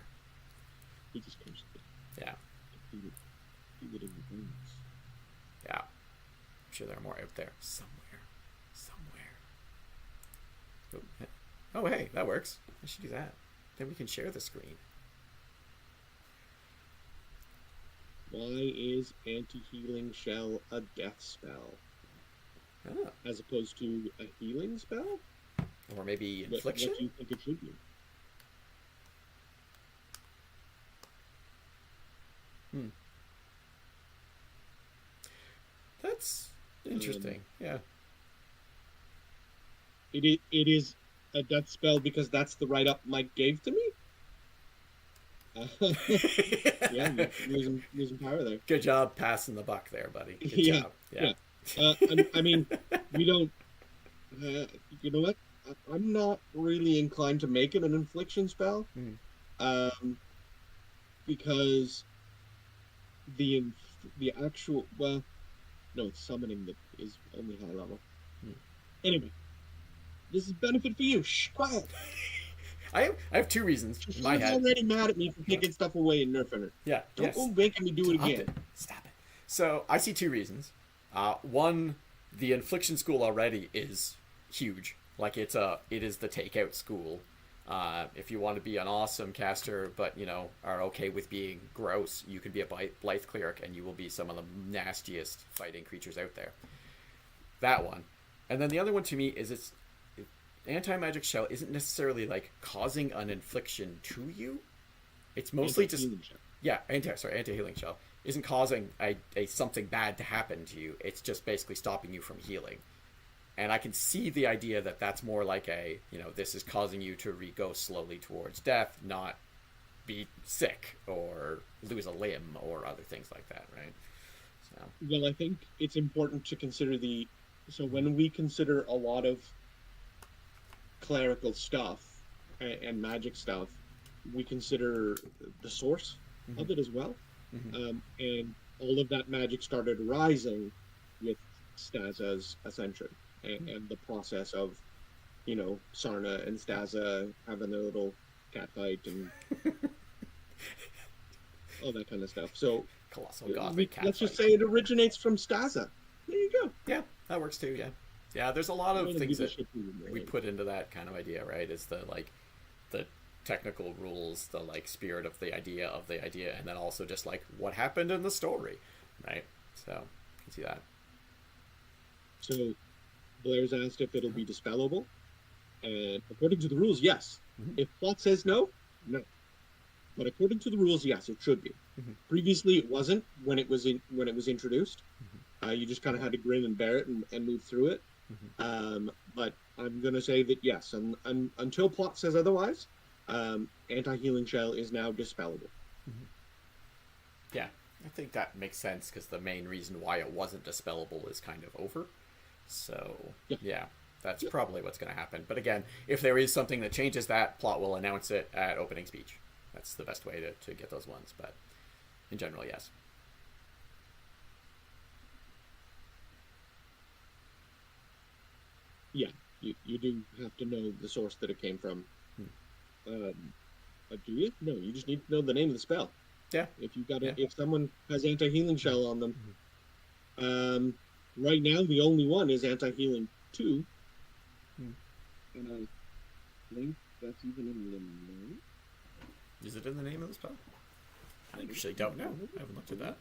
He just comes. Yeah. He would in the rooms. Yeah. I'm sure there are more out there somewhere. Oh, hey, that works. I should do that. Then we can share the screen. Why is anti-healing shell a death spell? Oh. As opposed to a healing spell? Or maybe infliction? What do you think it should be? That's interesting. Yeah. It is a death spell because that's the write-up Mike gave to me? Yeah, losing power there. Good job passing the buck there, buddy. Good job. Yeah. I mean, we don't. You know what? I'm not really inclined to make it an infliction spell, because the actual no, it's summoning that is only high level. Anyway, this is benefit for you. Shh, quiet. I have two reasons in my head. She's already mad at me for taking stuff away and nerfing her. Yeah. Don't go making me do it again. Stop it. So I see two reasons. One, the infliction school already is huge. Like it is the takeout school. If you want to be an awesome caster, but are okay with being gross, you can be a Blithe cleric, and you will be some of the nastiest fighting creatures out there. That one, and then the other one to me is anti-magic shell isn't necessarily like causing an infliction to you. It's mostly just anti-healing shell isn't causing a something bad to happen to you. It's just basically stopping you from healing. And I can see the idea that that's more like this is causing you to go slowly towards death, not be sick or lose a limb or other things like that, right? So. Well, I think it's important to consider so when we consider a lot of clerical stuff and magic stuff, we consider the source of it as well. And all of that magic started rising with Staza's ascension. And the process of, Sarna and Staza having their little cat fight and all that kind of stuff. So, colossal gothic cat let's fight. just say it originates from Staza. There you go. Yeah, that works too. Yeah. There's a lot of things that we put into that kind of idea, right? Is the technical rules, the spirit of the idea, and then also just what happened in the story, right? So you can see that. So Blair's asked if it'll be dispellable, and according to the rules, yes. If plot says no, no. But according to the rules, yes, it should be. Previously, it wasn't when it was introduced. You just kind of had to grin and bear it and move through it. But I'm going to say that yes, until plot says otherwise, anti-healing shell is now dispellable. Yeah, I think that makes sense because the main reason why it wasn't dispellable is kind of over. So yeah, that's probably what's going to happen. But again, if there is something that changes that, plot will announce it at opening speech. That's the best way to get those ones. But In general, yes. Yeah, you do have to know the source that it came from. Hmm. Do you? No, you just need to know the name of the spell. Yeah. If you got Yeah. if someone has anti-healing shell on them, Mm-hmm. right now the only one is anti-healing 2, Hmm. and I think that's even in the name. Is it in the name of the spell? I actually don't know. I haven't looked at that.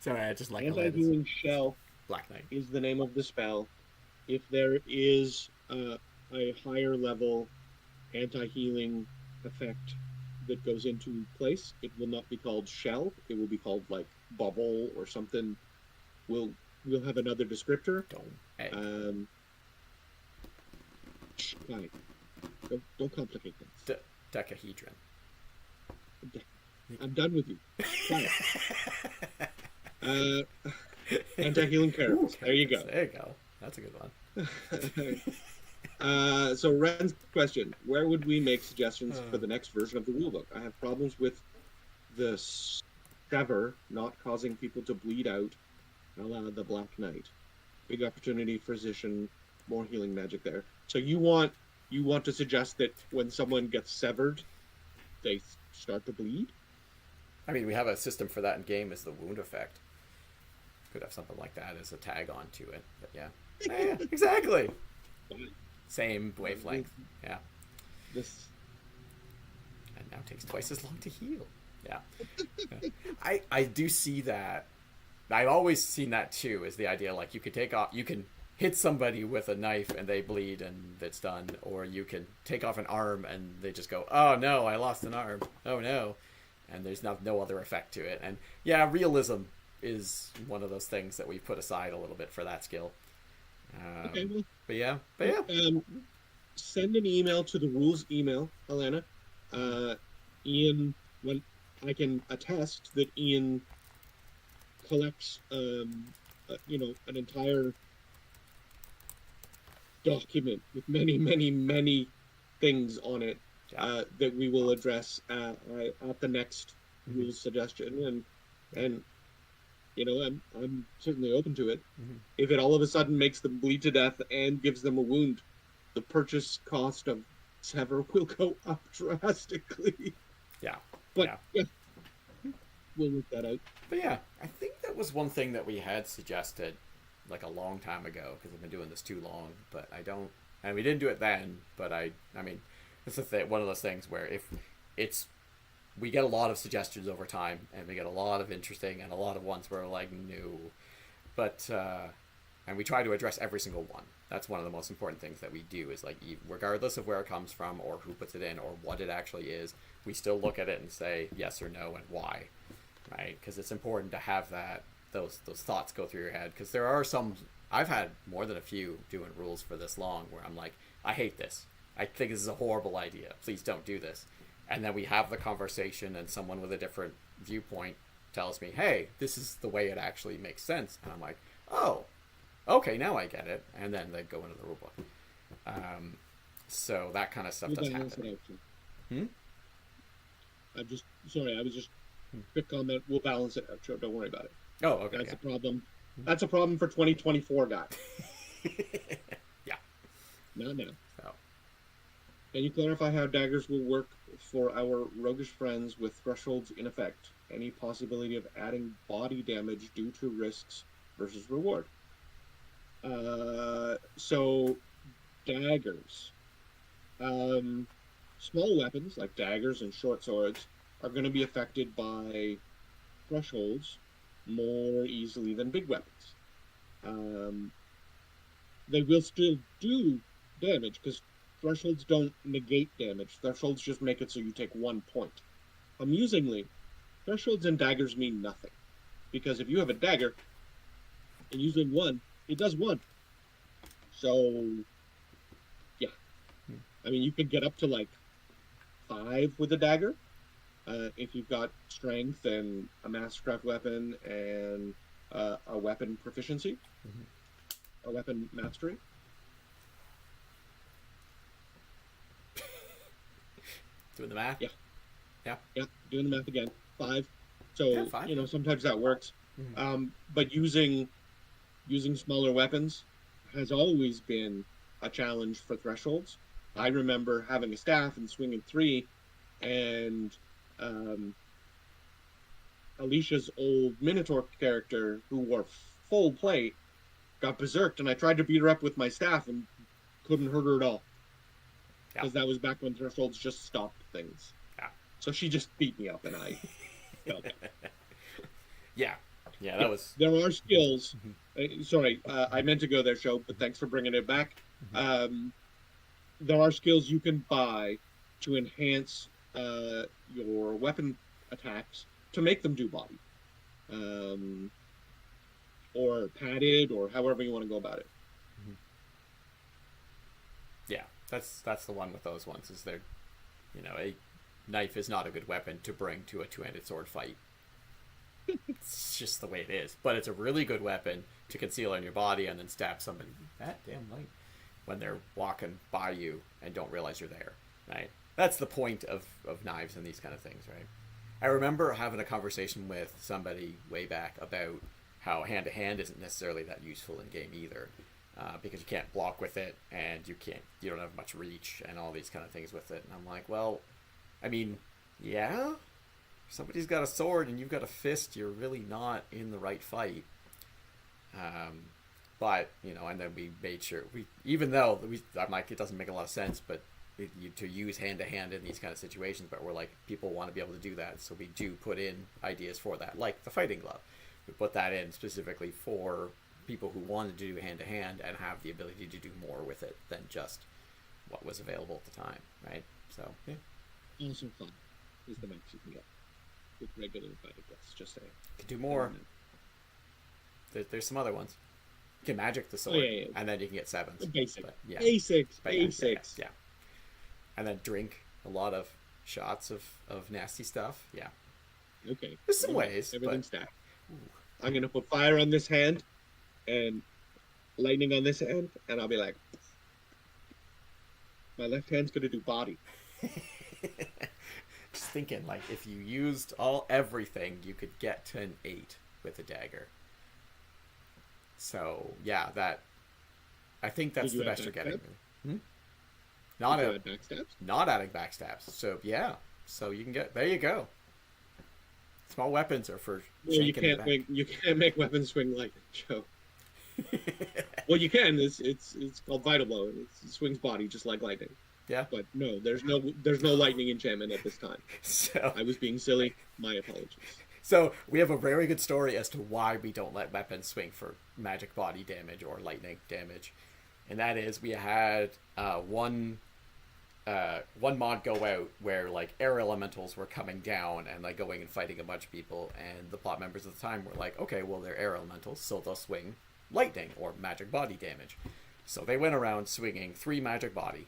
Sorry, I just like Anti-healing shell Black Knight. is the name of the spell. If there is a higher level anti-healing effect that goes into place, it will not be called shell. It will be called like bubble or something. We'll have another descriptor. Dome. Egg. Fine. Don't complicate things. Decahedron. I'm done with you. Fine. Anti-healing carapace. There you go. There you go. That's a good one. So Ren's question: where would we make suggestions for the next version of the rulebook? I have problems with the sever not causing people to bleed out, a la the Black Knight. Big opportunity for physician, more healing magic there. So you want to suggest that when someone gets severed, they start to bleed? I mean, we have a system for that in game as the wound effect. Could have something like that as a tag on to it, but yeah. Yeah, exactly. Same wavelength. Yeah. This and now takes twice as long to heal. Yeah. I do see that. I've always seen that too, is the idea like you can hit somebody with a knife and they bleed and it's done, or you can take off an arm and they just go, oh no, I lost an arm. Oh no. And there's no other effect to it. And yeah, realism is one of those things that we've put aside a little bit for that skill. Okay, well, but yeah. Send an email to the rules email, Alana. Ian, when I can attest that Ian collects, an entire document with many, many, many things on it that we will address at the next rules suggestion, and I'm certainly open to it. Mm-hmm. If it all of a sudden makes them bleed to death and gives them a wound, the purchase cost of sever will go up drastically. Yeah. But yeah, we'll work that out. But yeah, I think that was one thing that we had suggested like a long time ago, because I've been doing this too long, but we didn't do it then, but I mean, it's one of those things where if we get a lot of suggestions over time, and we get a lot of interesting and a lot of ones where we're like, no. But, and we try to address every single one. That's one of the most important things that we do, is like, regardless of where it comes from or who puts it in or what it actually is, we still look at it and say yes or no and why, right? Because it's important to have those thoughts go through your head. Because there are some, I've had more than a few doing rules for this long where I'm like, I hate this. I think this is a horrible idea. Please don't do this. And then we have the conversation and someone with a different viewpoint tells me, hey, this is the way it actually makes sense. And I'm like, oh, okay, now I get it. And then they go into the rule book. So that kind of stuff does happen. I was just quick comment. We'll balance it out, Joe. Don't worry about it. Oh, okay. That's a problem. That's a problem for 2024, guy. Yeah. Not now. Oh. Can you clarify how daggers will work for our roguish friends with thresholds in effect? Any possibility of adding body damage due to risks versus reward? So, daggers. Small weapons, like daggers and short swords, are going to be affected by thresholds more easily than big weapons. They will still do damage, because thresholds don't negate damage. Thresholds just make it so you take 1 point. Amusingly, thresholds and daggers mean nothing, because if you have a dagger and using 1, it does 1. So, yeah. I mean, you could get up to like 5 with a dagger if you've got strength and a mastercraft weapon and a weapon proficiency, a weapon mastery. Doing the math. Yeah. Yeah. Yeah, doing the math again. 5. Yeah, So, 5. sometimes that works. Mm-hmm. But using smaller weapons has always been a challenge for thresholds. I remember having a staff and swinging 3, and um, Alicia's old Minotaur character, who wore full plate, got berserked, and I tried to beat her up with my staff and couldn't hurt her at all Yeah. because that was back when thresholds just stopped things. Yeah. So she just beat me up, and I felt it. Yeah. Yeah, that Yeah, was. there are skills. Sorry, I meant to go there, show, but thanks for bringing it back. There are skills you can buy to enhance your weapon attacks to make them do body, or padded, or however you want to go about it. Yeah, that's the one with those ones. Is there, a knife is not a good weapon to bring to a two-handed sword fight. It's just the way it is. But it's a really good weapon to conceal on your body and then stab somebody that damn light when they're walking by you and don't realize you're there, right? That's the point of knives and these kind of things, right? I remember having a conversation with somebody way back about how hand-to-hand isn't necessarily that useful in game either, because you can't block with it and you don't have much reach and all these kind of things with it. And I'm like, well, I mean, yeah, if somebody's got a sword and you've got a fist, you're really not in the right fight. But and then we made sure even though I'm like, it doesn't make a lot of sense, but to use hand to hand in these kind of situations, but we're like, people want to be able to do that, so we do put in ideas for that, like the fighting glove. We put that in specifically for people who wanted to do hand to hand and have the ability to do more with it than just what was available at the time, right? So yeah. Also fun is the max you can get with regular fighting gloves. Just saying. You can do more. There's some other ones. You can magic the sword, and then you can get 7s. The basic. But, yeah. Basics. Yeah. And then drink a lot of shots of nasty stuff. Yeah. Okay. There's some ways. Everything's stacked. I'm going to put fire on this hand and lightning on this hand, and I'll be like, my left hand's going to do body. Just thinking, like, if you used everything, you could get to an 8 with a dagger. So, yeah, I think that's the best you're getting. Not adding backstabs. So, yeah. So you can there you go. Small weapons are for you can't make weapons swing lightning, Joe. Well, you can. It's called Vital Blow, and it swings body just like lightning. Yeah. But no, there's no lightning enchantment at this time. So I was being silly. My apologies. So we have a very good story as to why we don't let weapons swing for magic body damage or lightning damage, and that is we had one mod go out where like air elementals were coming down and like going and fighting a bunch of people, and the plot members at the time were like, okay, well, they're air elementals, so they'll swing lightning or magic body damage. So they went around swinging 3 magic body.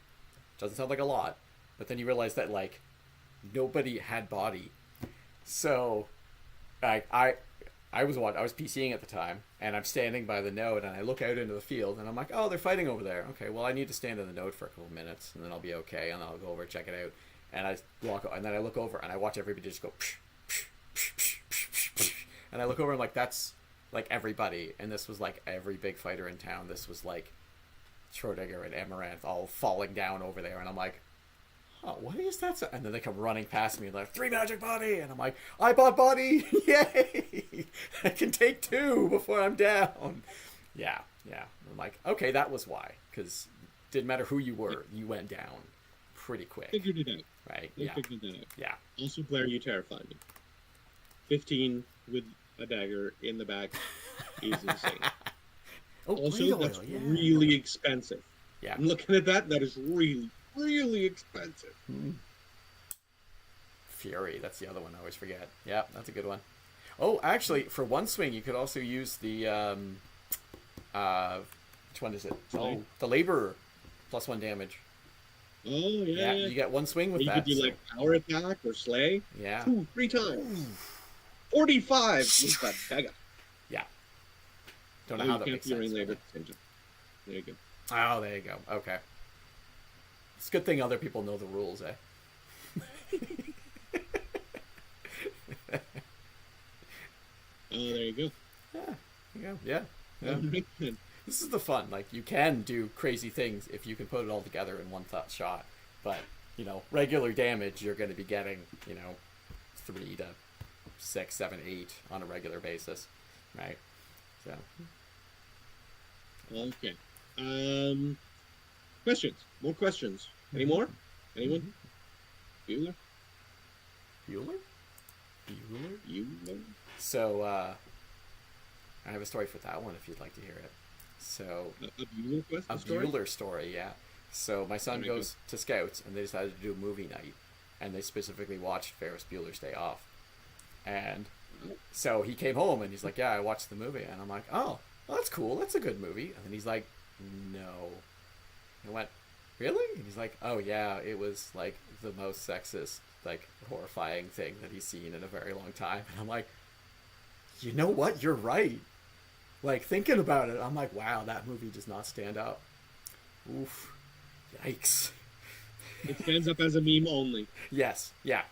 Doesn't sound like a lot, but then you realize that like nobody had body. So I was PCing at the time, and I'm standing by the node, and I look out into the field, and I'm like, oh, they're fighting over there. Okay, well, I need to stand in the node for a couple of minutes, and then I'll be okay, and then I'll go over and check it out. And then I look over, and I watch everybody just go, psh, psh, psh, psh, psh, psh, psh. And I look over, and I'm like, that's like everybody, and this was like every big fighter in town. This was like Schrodinger and Amaranth all falling down over there, and I'm like, oh, what is that? And then they come running past me and like, 3 magic body, and I'm like, I bought body, yay! I can take 2 before I'm down. Yeah. I'm like, okay, that was why, because didn't matter who you were, you went down pretty quick. Figured it out. Right? Yeah. Figured that out. Yeah. Also, Blair, you terrify me. 15 with a dagger in the back is insane. Also, that's really expensive. Yeah. I'm looking at that. That is really, really expensive. Fury, that's the other one I always forget. Yeah, that's a good one. Oh, actually, for one swing, you could also use the which one is it? Oh, the Laborer, +1 damage. Oh yeah. You get 1 swing with that. You could do like power attack or slay. Yeah. 3 times. 45 with that dagger. Yeah. Don't know how that makes sense. Labor. There you go. Oh, there you go. Okay. It's a good thing other people know the rules, eh? There you go. Yeah, yeah. All right, then. This is the fun. Like, you can do crazy things if you can put it all together in one thought shot. But, regular damage, you're going to be getting, 3 to 6, 7, 8 on a regular basis, right? So, Okay. Questions. More questions. Any more? Anyone? Bueller? Bueller? Bueller? Bueller? So, I have a story for that one if you'd like to hear it. So, A Bueller quest? a Story? Bueller story, yeah. So my son Very goes to Scouts, and they decided to do a movie night, and they specifically watched Ferris Bueller's Day Off. And so he came home, and he's like, "Yeah, I watched the movie," and I'm like, "Oh, well, that's cool. That's a good movie." And then he's like, "No." I went, "Really?" And he's like, "Oh yeah, it was like the most sexist, like horrifying thing that he's seen in a very long time." And I'm like, "You know what? You're right." Like, thinking about it, I'm like, wow, that movie does not stand up. Oof. Yikes. It stands up as a meme only. Yes, yeah.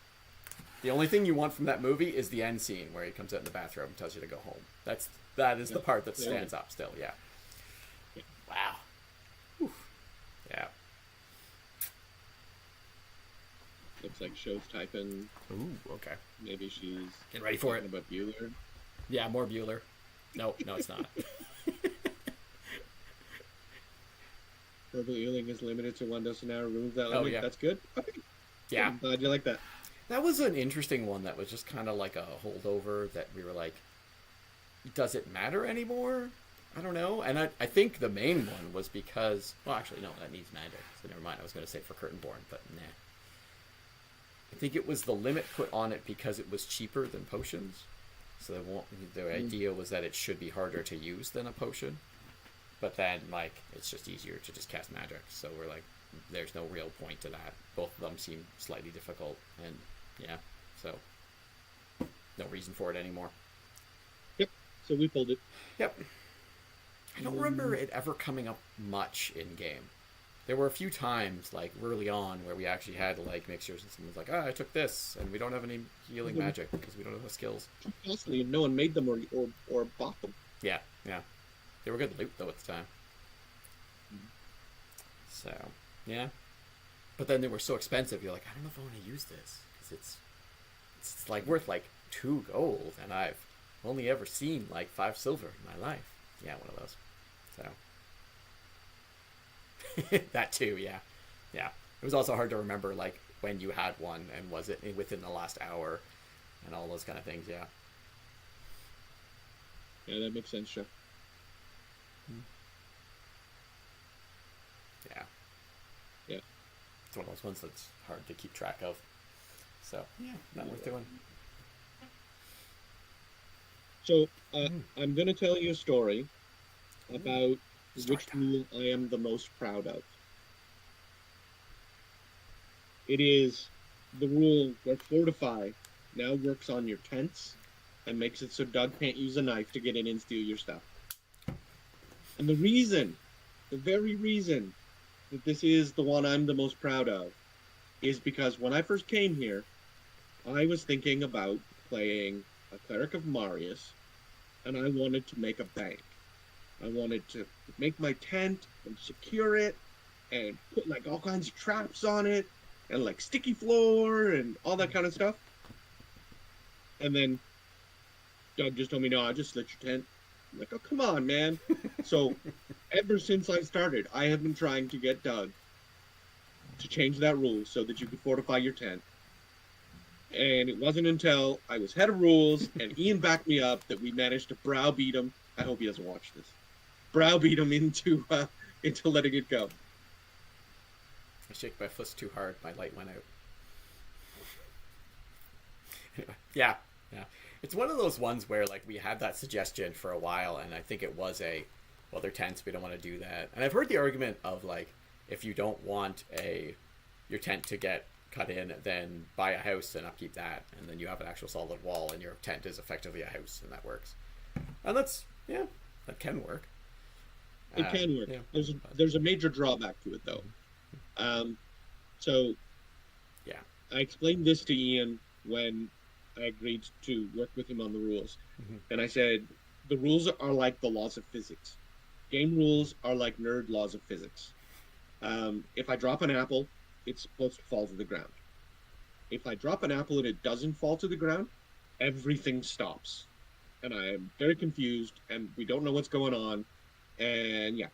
The only thing you want from that movie is the end scene where he comes out in the bathrobe and tells you to go home. That is the part that stands up still, yeah. Wow. Oof. Yeah. Looks like show's typing. Ooh, okay. Maybe she's Getting ready for it. talking about Bueller. Yeah, more Bueller. No, it's not. Verbal healing is limited to 1 dose an hour. Remove that Oh, limit. yeah. That's good. Okay. Yeah. I'm glad you like that. That was an interesting one that was just kind of like a holdover that we were like, does it matter anymore? I don't know. And I think the main one was because, well, actually, no, that needs magic. So never mind. I was going to say for Curtainborn, but nah. I think it was the limit put on it because it was cheaper than potions. So the idea was that it should be harder to use than a potion. But then, like, it's just easier to just cast magic. So we're like, there's no real point to that. Both of them seem slightly difficult. And, yeah, so no reason for it anymore. Yep. So we pulled it. Yep. I don't remember it ever coming up much in game. There were a few times, like, early on where we actually had to, like, make sure someone's like, I took this, and we don't have any healing magic because we don't have the skills. Constantly, no one made them or bought them. Yeah. They were good loot, though, at the time. So, yeah. But then they were so expensive, you're like, I don't know if I want to use this. Because it's like, worth, like, 2 gold, and I've only ever seen, like, 5 silver in my life. Yeah, one of those. So. That too, yeah. It was also hard to remember, like, when you had one, and was it within the last hour, and all those kind of things, yeah. Yeah, that makes sense, Jeff. Yeah. It's one of those ones that's hard to keep track of. So, yeah, not worth doing. So, I'm going to tell you a story about which time. rule I am the most proud of. It is the rule where Fortify now works on your tents and makes it so Doug can't use a knife to get in and steal your stuff. And the very reason that this is the one I'm the most proud of is because when I first came here, I was thinking about playing a Cleric of Marius, and I wanted to make a bank. I wanted to make my tent and secure it and put like all kinds of traps on it and like sticky floor and all that kind of stuff. And then Doug just told me, no, I just slit your tent. I'm like, oh, come on, man. So ever since I started, I have been trying to get Doug to change that rule so that you could fortify your tent. And it wasn't until I was head of rules and Ian backed me up that we managed to browbeat him. I hope he doesn't watch this. Browbeat him into letting it go. I shake my fist too hard, my light went out. Anyway, yeah. It's one of those ones where, like, we had that suggestion for a while, and I think it was well, they're tents, we don't want to do that. And I've heard the argument of, like, if you don't want your tent to get cut in, then buy a house and upkeep that, and then you have an actual solid wall, and your tent is effectively a house, and that works. And that can work. It can work. Yeah. There's a major drawback to it, though. So, yeah, I explained this to Ian when I agreed to work with him on the rules. Mm-hmm. And I said, the rules are like the laws of physics. Game rules are like nerd laws of physics. If I drop an apple, it's supposed to fall to the ground. If I drop an apple and it doesn't fall to the ground, everything stops. And I am very confused, and we don't know what's going on. And yeah,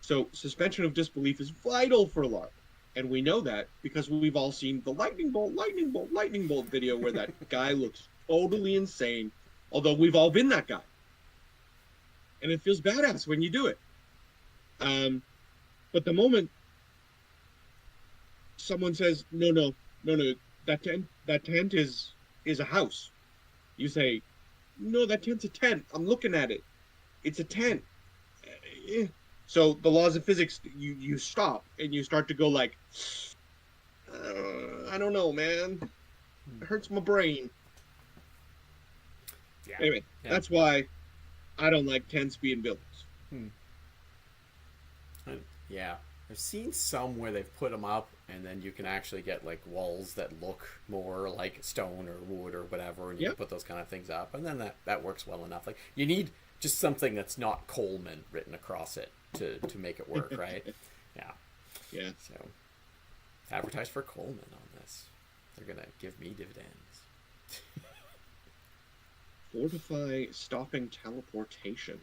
so suspension of disbelief is vital for LARP. And we know that because we've all seen the lightning bolt, lightning bolt, lightning bolt video where that guy looks totally insane. Although we've all been that guy. And it feels badass when you do it. But the moment someone says, no, that tent is a house. You say, no, that tent's a tent. I'm looking at it. It's a tent. So the laws of physics, you stop and you start to go like, I don't know, man. It hurts my brain. Yeah. Anyway, that's why I don't like tents being buildings. Yeah. I've seen some where they've put them up and then you can actually get like walls that look more like stone or wood or whatever, and you can put those kind of things up, and then that works well enough. Like you need just something that's not Coleman written across it to make it work, right? Yeah. So advertise for Coleman on this. They're gonna give me dividends. Fortify stopping teleportation.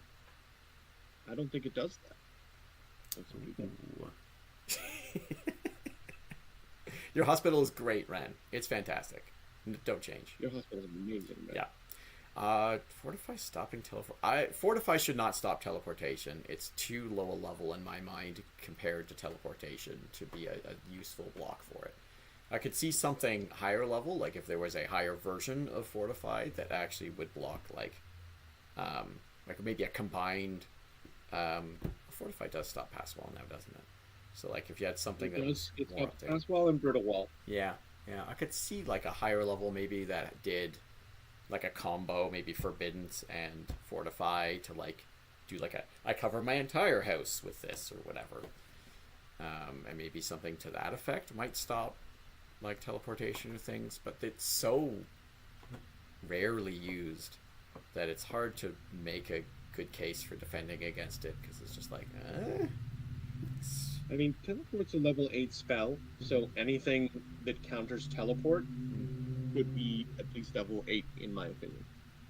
I don't think it does that. Your hospital is great, Ren. It's fantastic. Don't change. Your hospital is amazing, man. Yeah. Fortify stopping teleport. Fortify should not stop teleportation. It's too low a level in my mind compared to teleportation to be a useful block for it. I could see something higher level, like if there was a higher version of Fortify that actually would block like maybe a combined. Fortify does stop pass wall now, doesn't it? So like if you had something it's got pass wall and brittle wall. Yeah. I could see like a higher level maybe that did like a combo, maybe Forbiddance and Fortify to like do like I cover my entire house with this or whatever. And maybe something to that effect might stop like teleportation or things, but it's so rarely used that it's hard to make a good case for defending against it, because it's just like I mean, teleport's a level 8 spell, so anything that counters teleport would be at least level 8 in my opinion.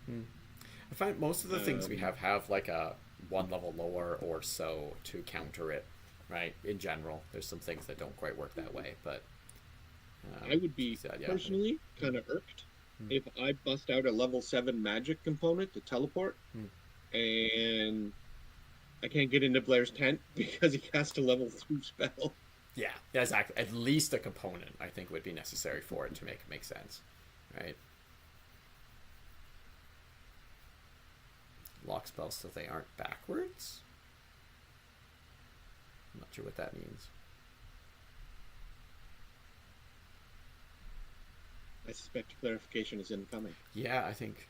I find most of the things we have like a one level lower or so to counter it, right? In general, there's some things that don't quite work that way, but I would be personally kind of irked if I bust out a level 7 magic component to teleport and I can't get into Blair's tent because he cast a level 2 spell. Yeah, exactly. At least a component, I think, would be necessary for it to make sense, right? Lock spells so they aren't backwards? I'm not sure what that means. I suspect clarification is incoming. Yeah, I think.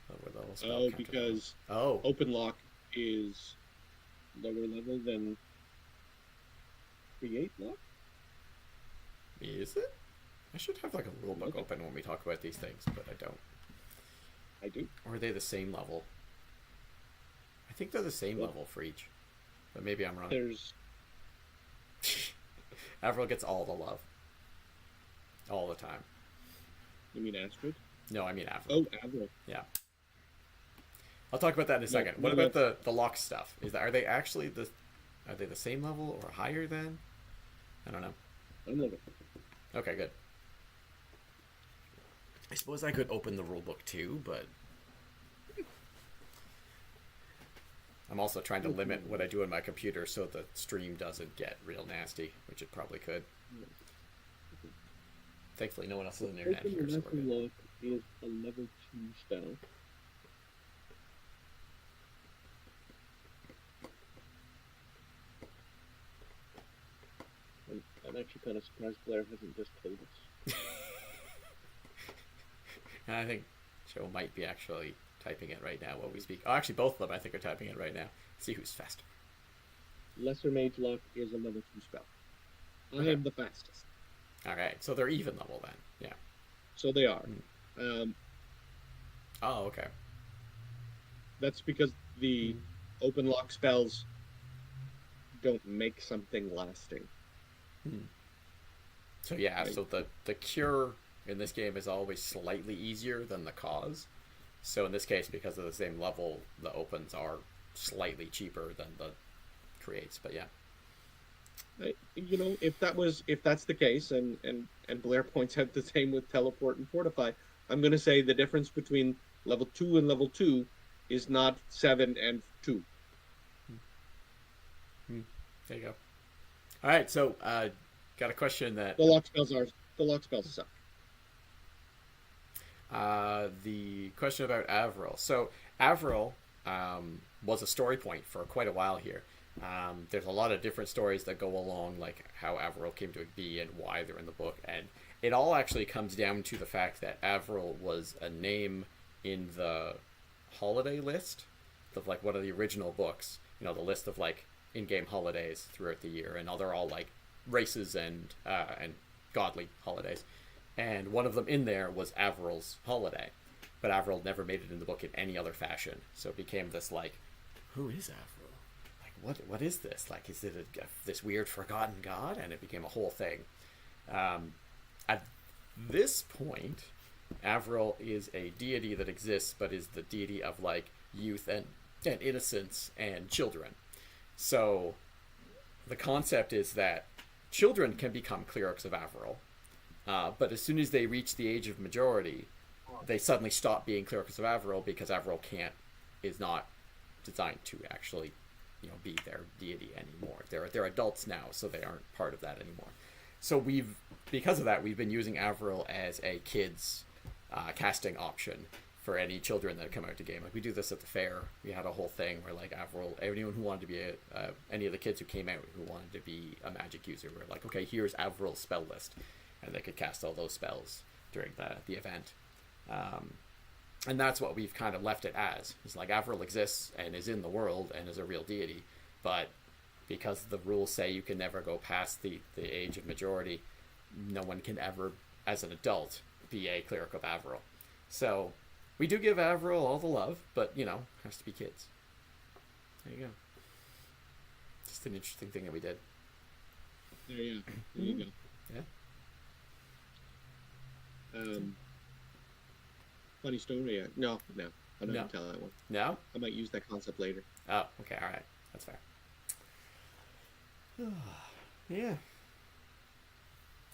Lower level spell because level. open lock is lower level than create lock? Is it? I should have like a rulebook open when we talk about these things, but I don't. I do. Or are they the same level? I think they're the same level for each, but maybe I'm wrong. There's Avril gets all the love. All the time. You mean Astrid? No, I mean Avril. Oh, Avril. Yeah. I'll talk about that in a second. What about the lock stuff? Are they actually the same level or higher than? I don't know. I don't know. Okay, good. I suppose I could open the rulebook too, but I'm also trying to limit what I do on my computer so the stream doesn't get real nasty, which it probably could. Thankfully, no one else is on the internet here, so we're good. Lock is a level 2 spell. I'm actually kind of surprised Blair hasn't just told us. And I think Joe might be actually typing it right now while we speak. Oh, actually, both of them I think are typing it right now. Let's see who's faster. Lesser Mage Lock is a level 2 spell. I am the fastest. All right, so they're even level then. Yeah. So they are. Mm. Um, Oh, okay. that's because the Mm. open lock spells don't make something lasting, Mm. So yeah, right? so the cure in this game is always slightly easier than the cause. So in this case, because of the same level, the opens are slightly cheaper than the creates. But yeah. If that's the case, and Blair points out the same with teleport and fortify, I'm going to say the difference between level 2 and level 2 is not 7 and 2. Mm. There you go. All right, so got a question that The lock spells suck. the question about Avril. So Avril was a story point for quite a while here. There's a lot of different stories that go along, like how Avril came to be and why they're in the book, and it all actually comes down to the fact that Avril was a name in the holiday list of like one of the original books. You know, the list of like in-game holidays throughout the year, and they're all like races and godly holidays. And one of them in there was Avril's holiday, but Avril never made it in the book in any other fashion. So it became this like, who is Avril? Like, what is this? Like, is it this weird forgotten god? And it became a whole thing. At this point, Avril is a deity that exists, but is the deity of like youth and innocence and children. So the concept is that children can become clerics of Avril, but as soon as they reach the age of majority, they suddenly stop being clerics of Avril because Avril is not designed to actually, be their deity anymore. They're adults now, so they aren't part of that anymore. So because of that, we've been using Avril as a kids casting option for any children that come out to game. Like we do this at the fair. We had a whole thing where like Avril, anyone who wanted to be any of the kids who came out who wanted to be a magic user, we're like, okay, here's Avril's spell list, and they could cast all those spells during the event. And that's what we've kind of left it as. It's like Avril exists and is in the world and is a real deity, but because the rules say you can never go past the age of majority, no one can ever, as an adult, be a cleric of Avril. So we do give Avril all the love, but, has to be kids. There you go. Just an interesting thing that we did. There you go. Yeah. Funny story. No, I'm not gonna tell that one. No? I might use that concept later. Oh, okay, all right. That's fair. Yeah.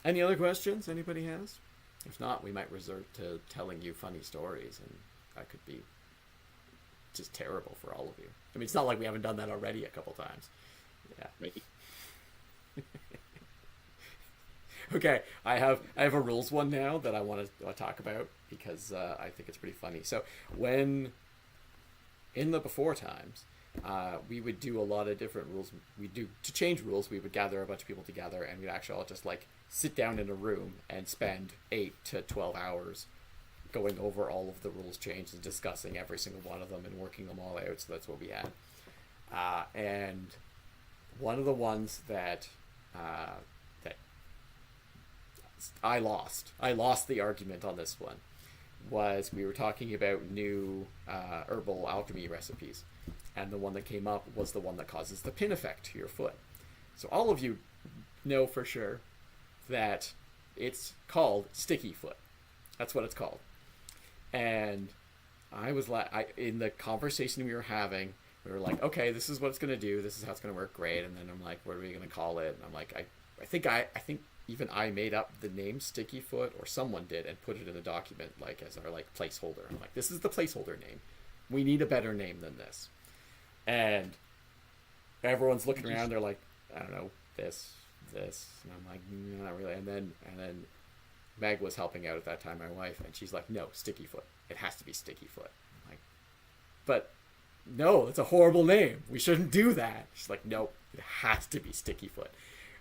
Any other questions anybody has? If not, we might resort to telling you funny stories, and that could be just terrible for all of you. I mean, it's not like we haven't done that already a couple times. Yeah. Right. Okay, I have a rules one now that I want to talk about because I think it's pretty funny. So when in the before times, we would do a lot of different rules. To change rules. We would gather a bunch of people together, and we'd actually all just like sit down in a room and spend 8 to 12 hours going over all of the rules changes and discussing every single one of them and working them all out. So that's what we had. And one of the ones that I lost the argument on this one, was we were talking about new herbal alchemy recipes, and the one that came up was the one that causes the pin effect to your foot. So all of you know for sure that it's called sticky foot. That's what it's called. And I was in the conversation we were having, we were like, okay, this is what it's gonna do. This is how it's gonna work. Great. And then I'm like, what are we gonna call it? And I'm like, I think even I made up the name Sticky Foot, or someone did, and put it in the document like as our like placeholder. I'm like, this is the placeholder name. We need a better name than this. And everyone's looking around. They're like, I don't know, this, and I'm like, not really. And then Meg was helping out at that time, my wife, and she's like, no, Sticky Foot. It has to be Sticky Foot. I'm like, but no, it's a horrible name. We shouldn't do that. She's like, nope, it has to be Sticky Foot.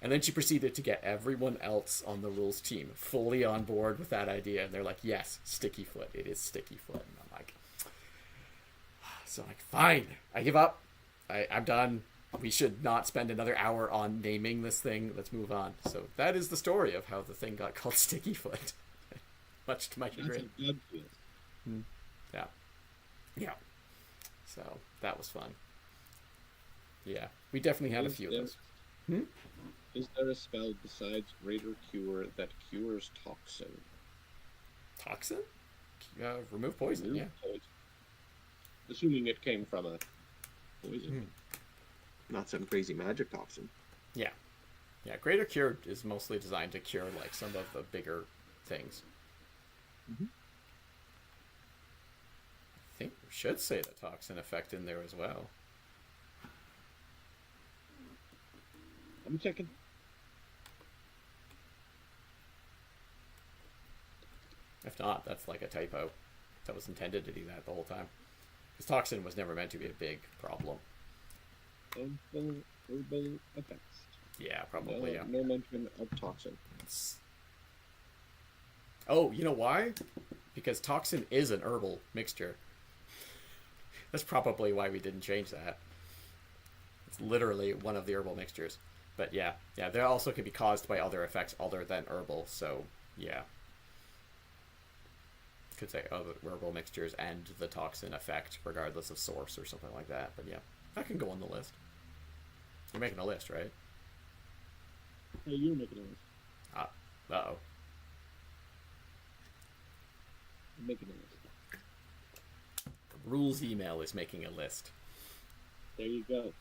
And then she proceeded to get everyone else on the rules team fully on board with that idea. And they're like, yes, Sticky Foot. It is Sticky Foot. And I'm like, so I'm like, fine. I give up. I'm done. we should not spend another hour on naming this thing. Let's move on. So that is the story of how the thing got called Sticky Foot. Much to my chagrin. That's a Doug feels. Yeah. Yeah. So that was fun. Yeah. We definitely had a few of those. Is there a spell besides Greater Cure that cures toxin? Toxin? Remove poison, Remove poison. Assuming it came from a poison. Not some crazy magic toxin. Yeah. Yeah, Greater Cure is mostly designed to cure like some of the bigger things. I think we should say the toxin effect in there as well. I'm checking. If not, that's like a typo. That was intended to do that the whole time. Because toxin was never meant to be a big problem. Herbal effects. Yeah, probably, yeah. No mention of toxin. Oh, you know why? Because toxin is an herbal mixture. That's probably why we didn't change that. It's literally one of the herbal mixtures. But yeah, they also can be caused by other effects other than herbal, so yeah. Could say other herbal mixtures and the toxin effect, regardless of source or something like that. But yeah, that can go on the list. You're making a list, right? Hey, you're making a list. Uh-oh. I'm making a list. The rules email is making a list. There you go.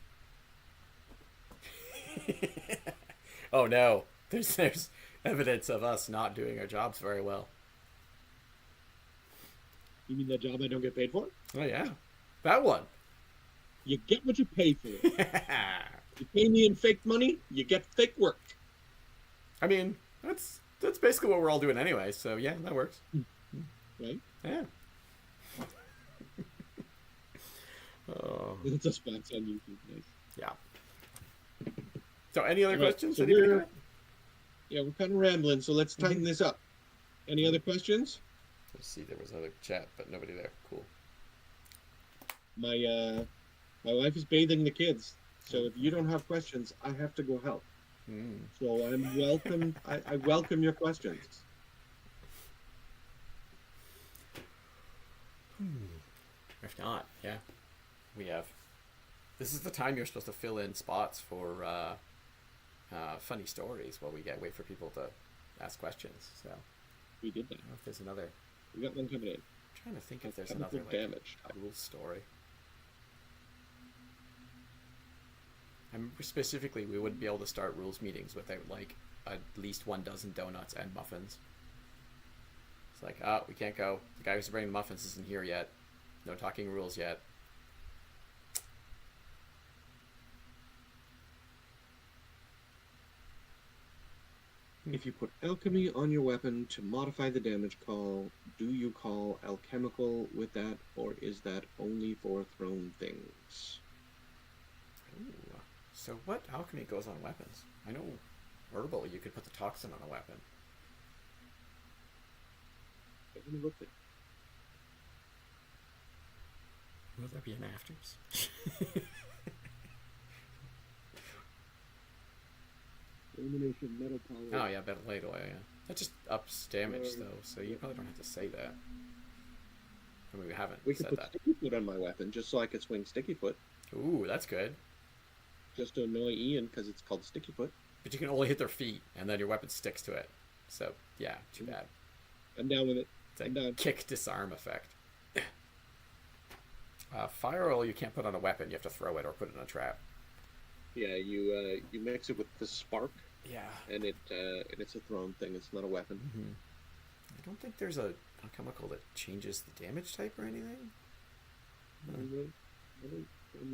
Oh no, there's evidence of us not doing our jobs very well. You mean that job I don't get paid for? Oh yeah, that one. You get what you pay for. You pay me in fake money, you get fake work. I mean, that's basically what we're all doing anyway. So yeah, that works. Right? Yeah. Oh. It's a spot on YouTube. Nice. Yeah. So any other questions? So we're kind of rambling, so let's tighten this up. Any other questions? Let's see, there was another chat, but nobody there. Cool. My wife is bathing the kids, so if you don't have questions, I have to go help. So I'm welcome. I welcome your questions. If not, yeah, we have. This is the time you're supposed to fill in spots for funny stories while we wait for people to ask questions. So we did that. I don't know if there's another. We got one coming in. I'm trying to think if there's another damage cool story. I remember specifically we wouldn't be able to start rules meetings without like at least 1 dozen donuts and muffins. It's like, we can't go. The guy who's bringing the muffins isn't here yet. No talking rules yet. If you put alchemy on your weapon to modify the damage call, do you call alchemical with that, or is that only for thrown things? Ooh. So what alchemy goes on weapons? I know herbal, you could put the toxin on a weapon. Will there be an afters? Illumination, metal power. Oh yeah, better laid away, yeah. That just ups damage though, so you probably don't have to say that. I mean, we haven't We could said put that. sticky foot on my weapon, just so I could swing sticky foot. Ooh, that's good. Just to annoy Ian, because it's called sticky foot. But you can only hit their feet, and then your weapon sticks to it. So, yeah, too bad. I'm down with it. It's a kick disarm effect. Fire oil you can't put on a weapon. You have to throw it or put it in a trap. Yeah, you mix it with the spark. Yeah. And it's a thrown thing. It's not a weapon. Mm-hmm. I don't think there's a chemical that changes the damage type or anything. I'm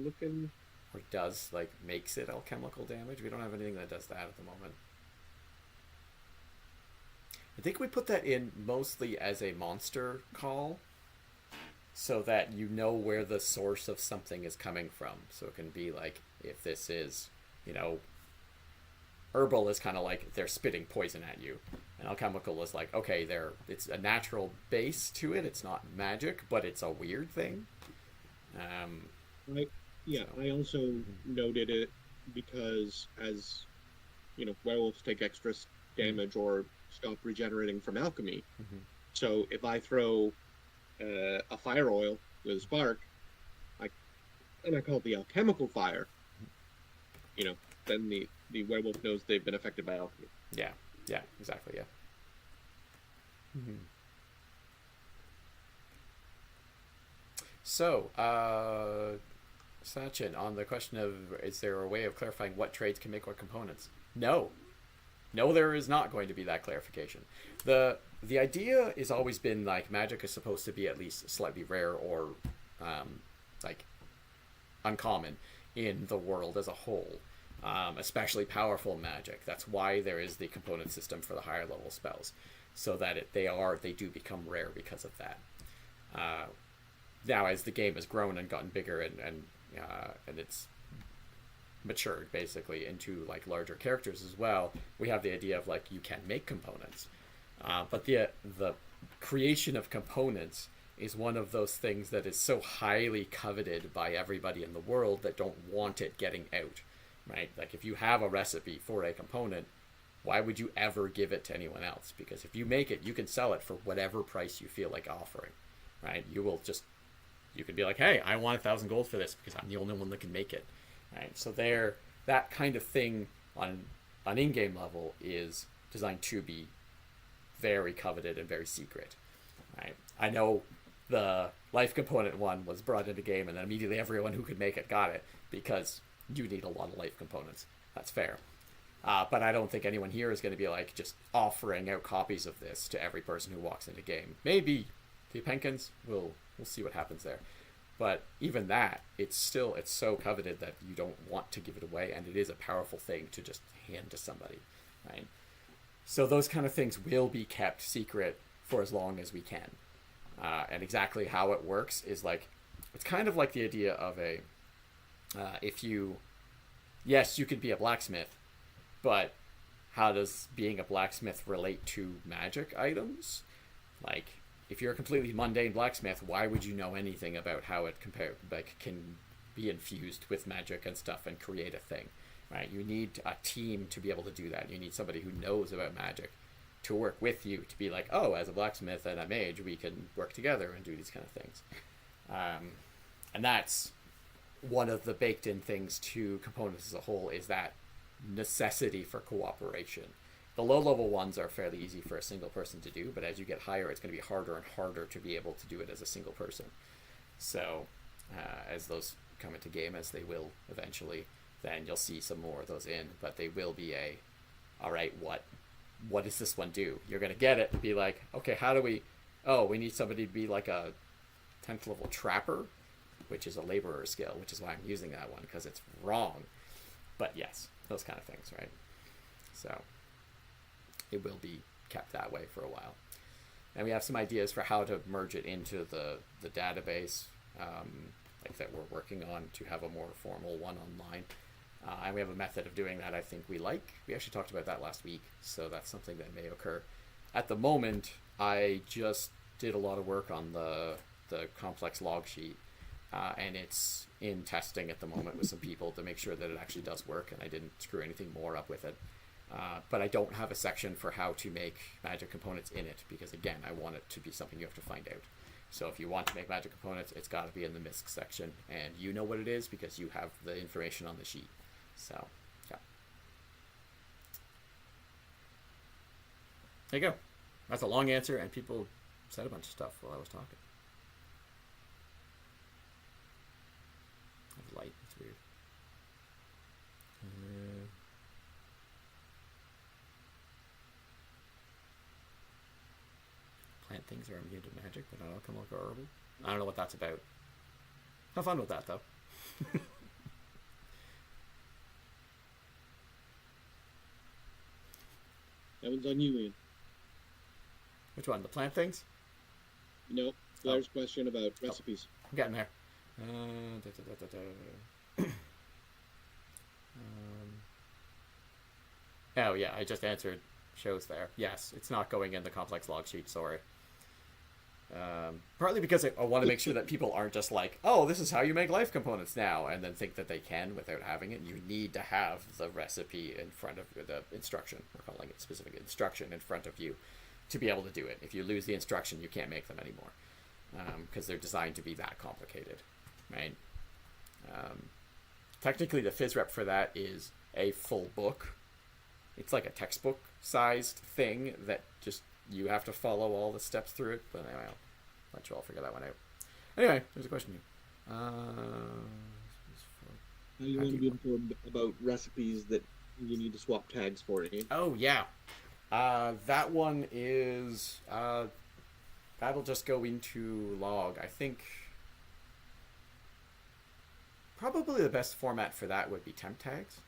looking. Or does, like, makes it alchemical damage. We don't have anything that does that at the moment. I think we put that in mostly as a monster call, so that you know where the source of something is coming from. So it can be like, if this is, herbal is kind of like they're spitting poison at you. And alchemical is like, okay, it's a natural base to it. It's not magic, but it's a weird thing. Right. Yeah, So, I also mhm, noted it because as werewolves take extra mhm, damage or stop regenerating from alchemy. mhm. So if I throw a fire oil with a spark, I and I call it the alchemical fire, you know, then the werewolf knows they've been affected by alchemy. Yeah, yeah, exactly, yeah. Mhm. So, Sachin, on the question of is there a way of clarifying what trades can make what components? No, no, there is not going to be that clarification. The idea has always been like magic is supposed to be at least slightly rare or um, like uncommon in the world as a whole, especially powerful magic. That's why there is the component system for the higher level spells, so that they do become rare because of that. Uh, Now, as the game has grown and gotten bigger and it's matured basically into like larger characters as well, we have the idea of like you can make components, but the creation of components is one of those things that is so highly coveted by everybody in the world that don't want it getting out, right? Like if you have a recipe for a component, why would you ever give it to anyone else? Because if you make it, you can sell it for whatever price you feel like offering, right? You can be like, hey, I want 1,000 gold for this because I'm the only one that can make it, right? So there, that kind of thing on in-game level is designed to be very coveted and very secret, right? I know the life component one was brought into game, and then immediately everyone who could make it got it because you need a lot of life components. That's fair. But I don't think anyone here is going to be like just offering out copies of this to every person who walks into game. Maybe the Penkins we'll see what happens there. But even that, it's so coveted that you don't want to give it away, and it is a powerful thing to just hand to somebody, right? So those kind of things will be kept secret for as long as we can. And exactly how it works is like it's kind of like the idea of a if you yes you could be a blacksmith, but how does being a blacksmith relate to magic items? Like if you're a completely mundane blacksmith, why would you know anything about how it can be infused with magic and stuff and create a thing, right? You need a team to be able to do that. You need somebody who knows about magic to work with you to be like, oh, as a blacksmith and a mage, we can work together and do these kind of things. And that's one of the baked in things to components as a whole is that necessity for cooperation. The low level ones are fairly easy for a single person to do, but as you get higher, it's going to be harder and harder to be able to do it as a single person. So, as those come into game, as they will eventually, then you'll see some more of those in. But they will be all right, what does this one do? You're going to get it and be like, okay, how do we? Oh, we need somebody to be like a 10th level trapper, which is a laborer skill, which is why I'm using that one because it's wrong. But yes, those kind of things, right? So it will be kept that way for a while. And we have some ideas for how to merge it into the database, like that we're working on to have a more formal one online. And we have a method of doing that I think we like. We actually talked about that last week, so that's something that may occur. At the moment, I just did a lot of work on the complex log sheet, and it's in testing at the moment with some people to make sure that it actually does work, and I didn't screw anything more up with it. But I don't have a section for how to make magic components in it because, again, I want it to be something you have to find out. So if you want to make magic components, it's got to be in the MISC section, and you know what it is because you have the information on the sheet. So, yeah. There you go. That's a long answer, and people said a bunch of stuff while I was talking. That's light. It's weird. Plant things are immune to magic, but not alchemical or herbal. I don't know what that's about. Have fun with that, though. That one's on you, Ian. Which one? The plant things? No, Blair's question about recipes. I'm getting there. Oh, yeah, I just answered shows there. Yes, it's not going in the complex log sheet, sorry. Partly because I want to make sure that people aren't just like, oh, this is how you make life components now, and then think that they can without having it. You need to have the recipe in front of the instruction. We're calling it specific instruction in front of you to be able to do it. If you lose the instruction, you can't make them anymore because they're designed to be that complicated, right? Technically, the phys rep for that is a full book. It's like a textbook sized thing that just you have to follow all the steps through it. But anyway, I'll let you all figure that one out. Anyway, there's a question here. You want to be informed about recipes that you need to swap tags for, eh? Oh, yeah. That one is... that'll just go into log. I think... Probably the best format for that would be temp tags.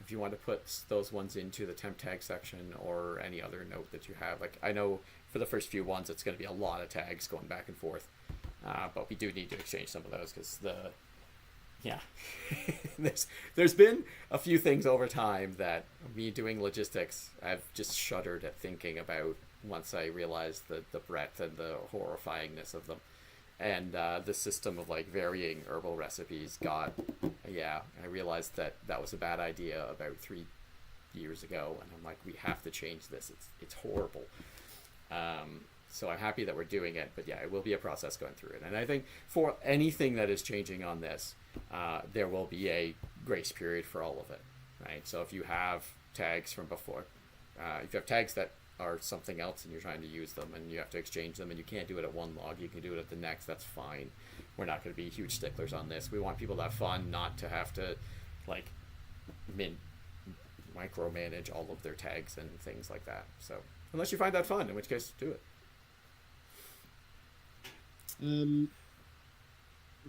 If you want to put those ones into the temp tag section or any other note that you have. Like, I know for the first few ones it's going to be a lot of tags going back and forth. But we do need to exchange some of those because there's been a few things over time that me doing logistics I've just shuddered at thinking about once I realized the breadth and the horrifyingness of them. And the system of like varying herbal recipes got, I realized that was a bad idea about 3 years ago, and I'm like, we have to change this. It's horrible. So I'm happy that we're doing it, but yeah, it will be a process going through it. And I think for anything that is changing on this, there will be a grace period for all of it, right? So if you have tags from before, if you have tags that are something else and you're trying to use them and you have to exchange them and you can't do it at one log, you can do it at the next, that's fine. We're not going to be huge sticklers on this. We want people to have fun, not to have to like micromanage all of their tags and things like that. So unless you find that fun, in which case do it.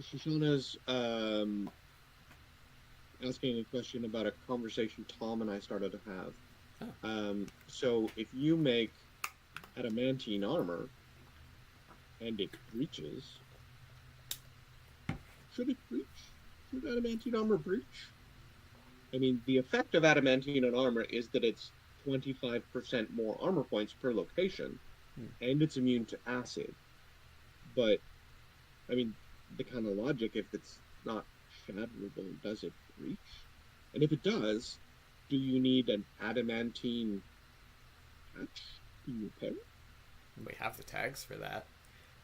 Shoshana's asking a question about a conversation Tom and I started to have. So if you make adamantine armor and it breaches, should it breach? Should adamantine armor breach? I mean, the effect of adamantine armor is that it's 25% more armor points per location, and it's immune to acid. But, I mean, the kind of logic, if it's not shatterable, does it breach? And if it does, do you need an adamantine patch to repair it? We have the tags for that.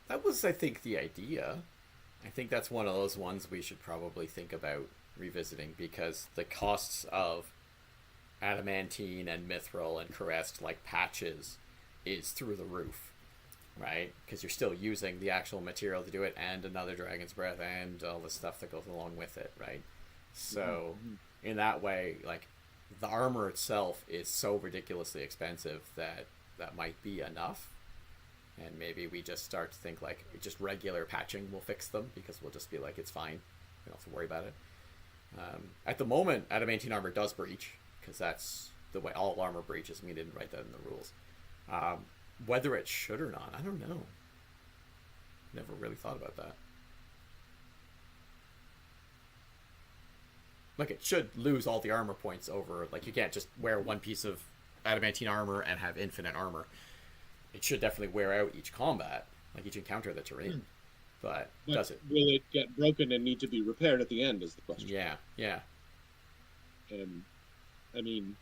That was, I think, the idea. I think that's one of those ones we should probably think about revisiting because the costs of adamantine and mithril and carest like patches is through the roof, right? Because you're still using the actual material to do it and another dragon's breath and all the stuff that goes along with it, right? So in that way, like, the armor itself is so ridiculously expensive that might be enough. And maybe we just start to think like just regular patching will fix them because we'll just be like, it's fine. We don't have to worry about it. At the moment, adamantine armor does breach because that's the way all armor breaches. We didn't write that in the rules. Whether it should or not, I don't know. Never really thought about that. Like, it should lose all the armor points over, like, you can't just wear one piece of adamantine armor and have infinite armor. It should definitely wear out each combat, like each encounter that you're in. But does it? Will it get broken and need to be repaired at the end is the question. Yeah. I mean,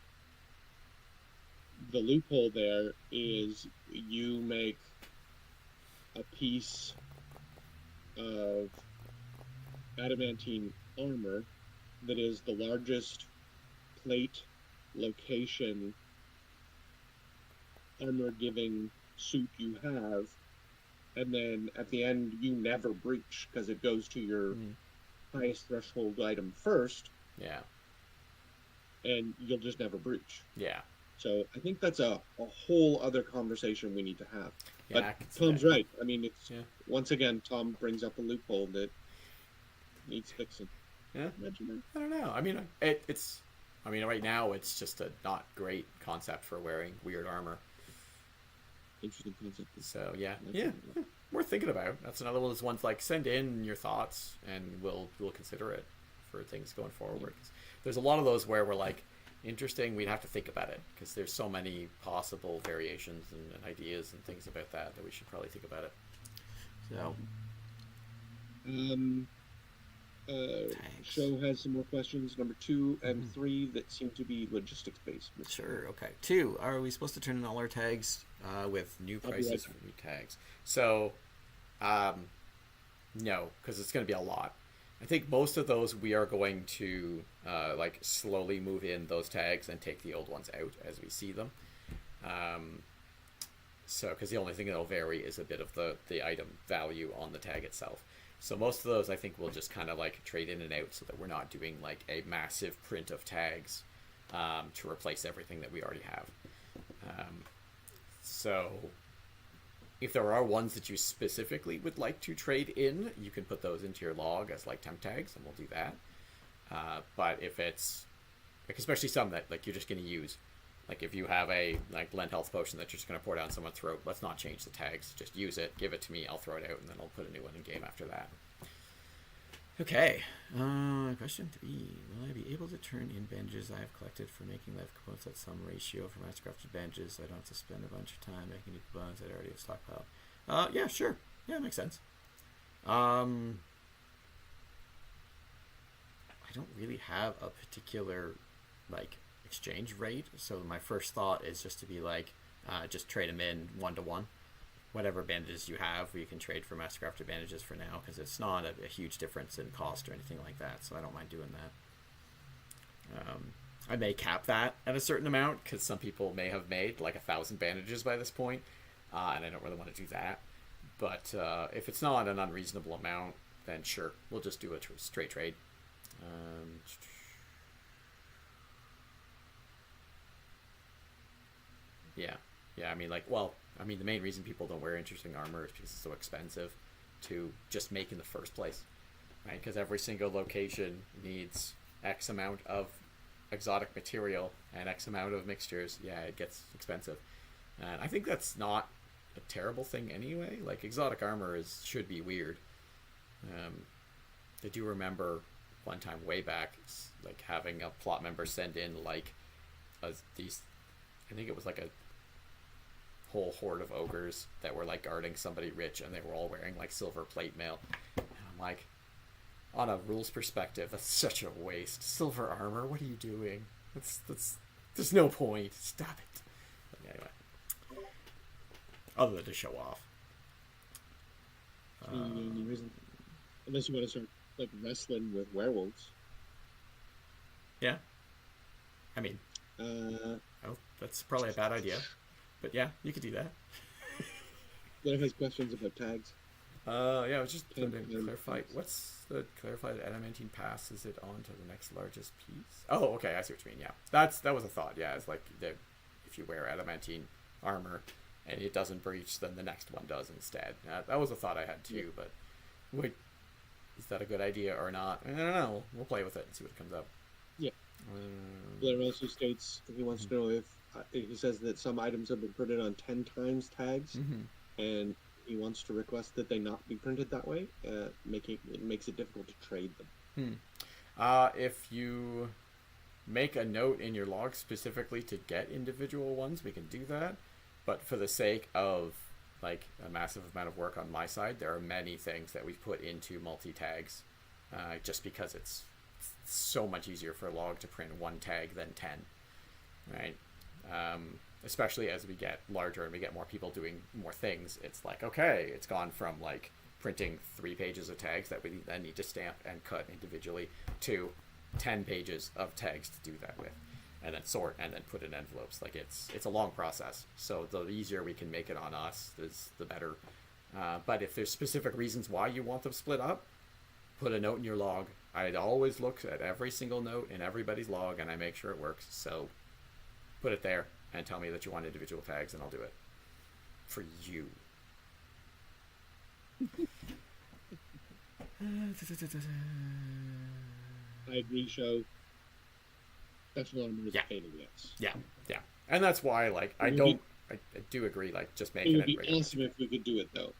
the loophole there is you make a piece of adamantine armor that is the largest plate location armor giving suit you have, and then at the end you never breach because it goes to your highest threshold item first. Yeah. And you'll just never breach. Yeah. So I think that's a whole other conversation we need to have. Yeah, but Tom's right. I mean, it's once again, Tom brings up a loophole that needs fixing. Yeah. I don't know. I mean, it's. I mean, right now it's just a not great concept for wearing weird armor. Interesting concept. So yeah, worth thinking about. That's another one of those ones like send in your thoughts and we'll consider it for things going forward. There's a lot of those where we're like, interesting. We'd have to think about it because there's so many possible variations and ideas and things about that we should probably think about it. So Um, tags. Show has some more questions, number 2 and Mhm. 3, that seem to be logistics based. Sure. Okay. 2. Are we supposed to turn in all our tags with new I'll be right prices for back. new tags? So, um, no, because it's going to be a lot. I think most of those we are going to like slowly move in those tags and take the old ones out as we see them. Um, so, because the only thing that'll vary is a bit of the item value on the tag itself. So most of those I think we'll just kind of like trade in and out so that we're not doing like a massive print of tags to replace everything that we already have. Um, so if there are ones that you specifically would like to trade in, you can put those into your log as like temp tags, and we'll do that. But if it's like, especially some that like you're just going to use, like if you have a like lend health potion that you're just going to pour down someone's throat, let's not change the tags. Just use it, give it to me, I'll throw it out, and then I'll put a new one in game after that. Okay. Question 3. Will I be able to turn in bandages I have collected for making life components at some ratio for mastercrafted bandages so I don't have to spend a bunch of time making new components that I already have stockpiled? Yeah, sure. Yeah, makes sense. I don't really have a particular like exchange rate, so my first thought is just to be like, just trade them in 1-to-1. Whatever bandages you have, you can trade for mastercrafted bandages for now because it's not a huge difference in cost or anything like that. So I don't mind doing that. I may cap that at a certain amount because some people may have made like 1,000 bandages by this point, and I don't really want to do that. But if it's not an unreasonable amount, then sure, we'll just do a straight trade. Um, yeah, yeah. I mean, like, well, I mean, the main reason people don't wear interesting armor is because it's so expensive to just make in the first place, right? Because every single location needs X amount of exotic material and X amount of mixtures. Yeah, it gets expensive, and I think that's not a terrible thing anyway. Like, exotic armor should be weird. Um, I do remember one time way back, like having a plot member send in like these. I think it was like a whole horde of ogres that were like guarding somebody rich, and they were all wearing like silver plate mail. And I'm like, on a rules perspective, that's such a waste. Silver armor, what are you doing? That's there's no point. Stop it. But anyway, other than to show off. The only reason, unless you want to start like wrestling with werewolves. Yeah, I mean, oh, that's probably a bad idea. But yeah, you could do that. Leonard has questions about tags. Yeah, I was just Tag putting and clarify. tags. What's the clarified adamantine pass? Is it on to the next largest piece? Oh, okay, I see what you mean. Yeah, that was a thought. Yeah, it's like if you wear adamantine armor and it doesn't breach, then the next one does instead. That was a thought I had too. But wait, is that a good idea or not? I don't know. We'll play with it and see what comes up. Yeah. Um, Blair also states he wants to know if he says that some items have been printed on 10 times tags, and he wants to request that they not be printed that way, making it makes it difficult to trade them. If you make a note in your log specifically to get individual ones, we can do that. But for the sake of like a massive amount of work on my side, there are many things that we've put into multi-tags, just because it's so much easier for a log to print one tag than 10, right? Especially as we get larger and we get more people doing more things, it's like, okay, it's gone from like printing 3 pages of tags that we then need to stamp and cut individually to 10 pages of tags to do that with, and then sort and then put in envelopes. Like it's a long process, so the easier we can make it on us is the better. But if there's specific reasons why you want them split up, put a note in your log. I'd always look at every single note in everybody's log and I make sure it works. So put it there and tell me that you want individual tags and I'll do it for you. I agree, show. That's one of Yeah. pain in the ass. Yeah, and that's why like I do agree, like just It making would it be regular. awesome if we could do it, though.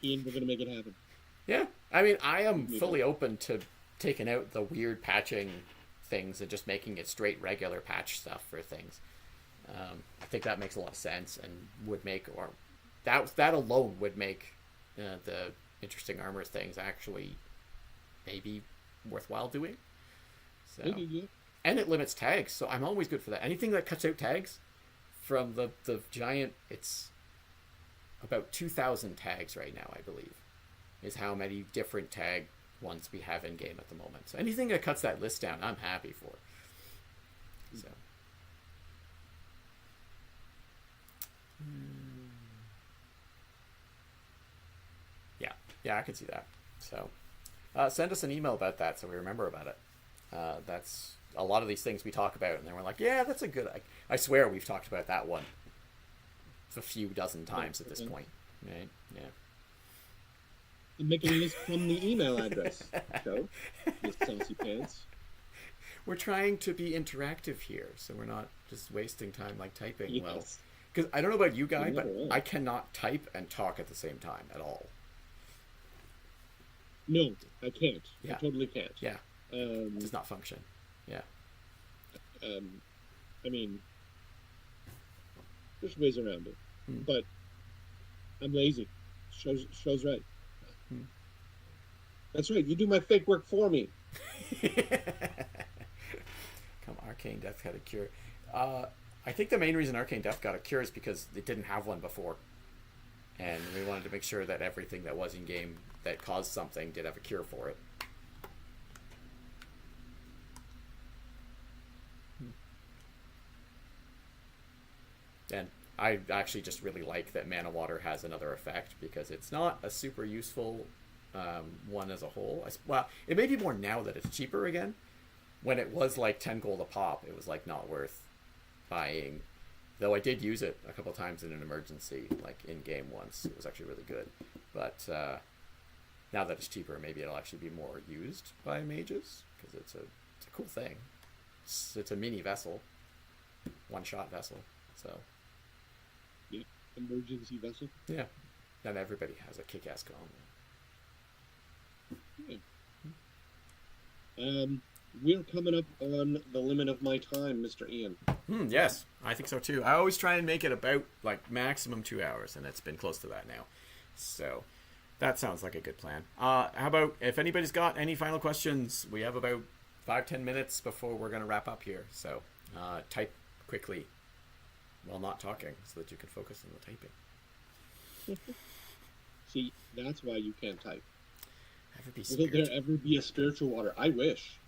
Ian, we're gonna make it happen. Yeah, I mean, I am fully open to taking out the weird patching things and just making it straight regular patch stuff for things. I think that makes a lot of sense and would make that alone would make the interesting armor things actually maybe worthwhile doing. So, Maybe, yeah. and it limits tags, so I'm always good for that. Anything that cuts out tags from the giant, it's about 2,000 tags right now, I believe, is how many different tag ones we have in game at the moment. So anything that cuts that list down, I'm happy for. So. Yeah, I can see that. So, send us an email about that so we remember about it. That's a lot of these things we talk about, and then we're like, yeah, that's a good. I swear we've talked about that one a few dozen times at this point, right? Yeah. I'm making a list from the email address. So, you saucy pants. We're trying to be interactive here, so we're not just wasting time like typing. Yes. Well, because I don't know about you guys, but will. I cannot type and talk at the same time at all. No, I can't. Yeah. I totally can't. Yeah. It does not function. Yeah. I mean, there's ways around it, but I'm lazy. Show's right. That's right. You do my fake work for me. Come, Arcane Death had a cure. I think the main reason Arcane Death got a cure is because it didn't have one before, and we wanted to make sure that everything that was in game that caused something did have a cure for it. And I actually just really like that Mana Water has another effect, because it's not a super useful one as a whole. Well, it may be more now that it's cheaper again. When it was like 10 gold a pop, it was like not worth buying. Though I did use it a couple times in an emergency, like in game once. It was actually really good. But now that it's cheaper, maybe it'll actually be more used by mages, because it's a cool thing. It's a mini vessel, one-shot vessel. So Yeah, emergency vessel. yeah, not everybody has a kick-ass combo. Yeah. We're coming up on the limit of my time, Mr. Ian. Yes, I think so too. I always try and make it about like maximum 2 hours, and it's been close to that now. So that sounds like a good plan. How about if anybody's got any final questions? We have about 5-10 minutes before we're going to wrap up here. So type quickly while not talking so that you can focus on the typing. See, that's why you can't type. Will there ever be a spiritual water? I wish.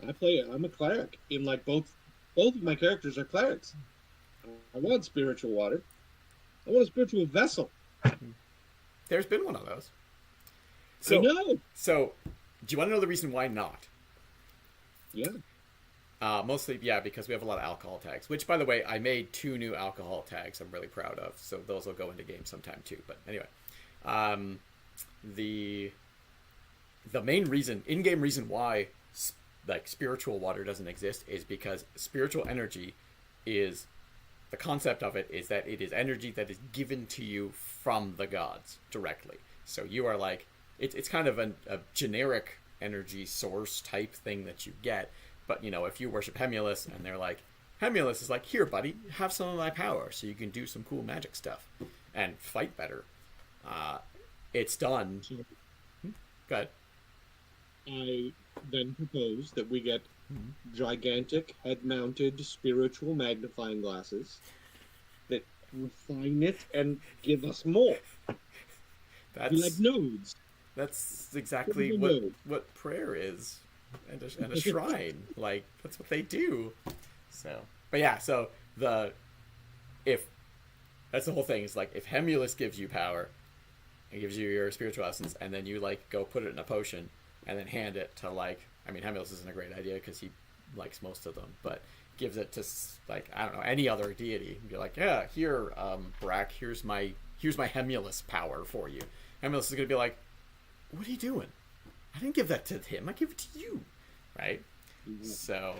I'm a cleric. In like both of my characters are clerics. I want spiritual water. I want a spiritual vessel. There's been one of those. I know. So, do you want to know the reason why not? Yeah. Mostly, yeah, because we have a lot of alcohol tags. Which, by the way, I made 2 new alcohol tags. I'm really proud of. So those will go into game sometime too. But anyway, the main reason, in-game reason why like spiritual water doesn't exist is because spiritual energy is, the concept of it is that it is energy that is given to you from the gods directly. So you are like, it's kind of a generic energy source type thing that you get. But, you know, if you worship Hemulus and they're like, Hemulus is like, here, buddy, have some of my power so you can do some cool magic stuff and fight better. It's done. Go ahead. I then propose that we get gigantic head-mounted spiritual magnifying glasses that refine it and give us more. That's be like nodes. That's exactly what prayer is, and a shrine. Like, that's what they do. So, but yeah, so if that's the whole thing, is like, if Hemulus gives you power and gives you your spiritual essence, and then you like go put it in a potion and then hand it to, like, I mean, Hemulus isn't a great idea because he likes most of them, but gives it to, like, I don't know, any other deity, and be like, yeah, here, Brack, here's my Hemulus power for you. Hemulus is gonna be like, what are you doing? I didn't give that to him. I give it to you, right? Mm-hmm. So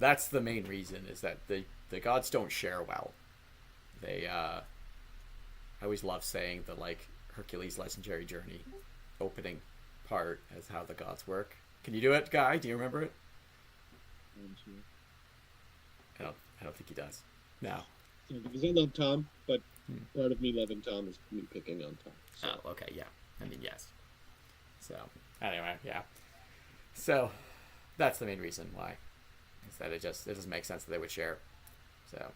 that's the main reason, is that the gods don't share well. They I always love saying the, like, Hercules' legendary journey opening part as how the gods work. Can you do it, Guy? Do you remember it? I don't think he does. No. Because I love Tom, but Part of me loving Tom is me picking on Tom. So. Oh, okay, yeah. I mean, yes. So, anyway, yeah. So, that's the main reason why. Is that it doesn't make sense that they would share. So,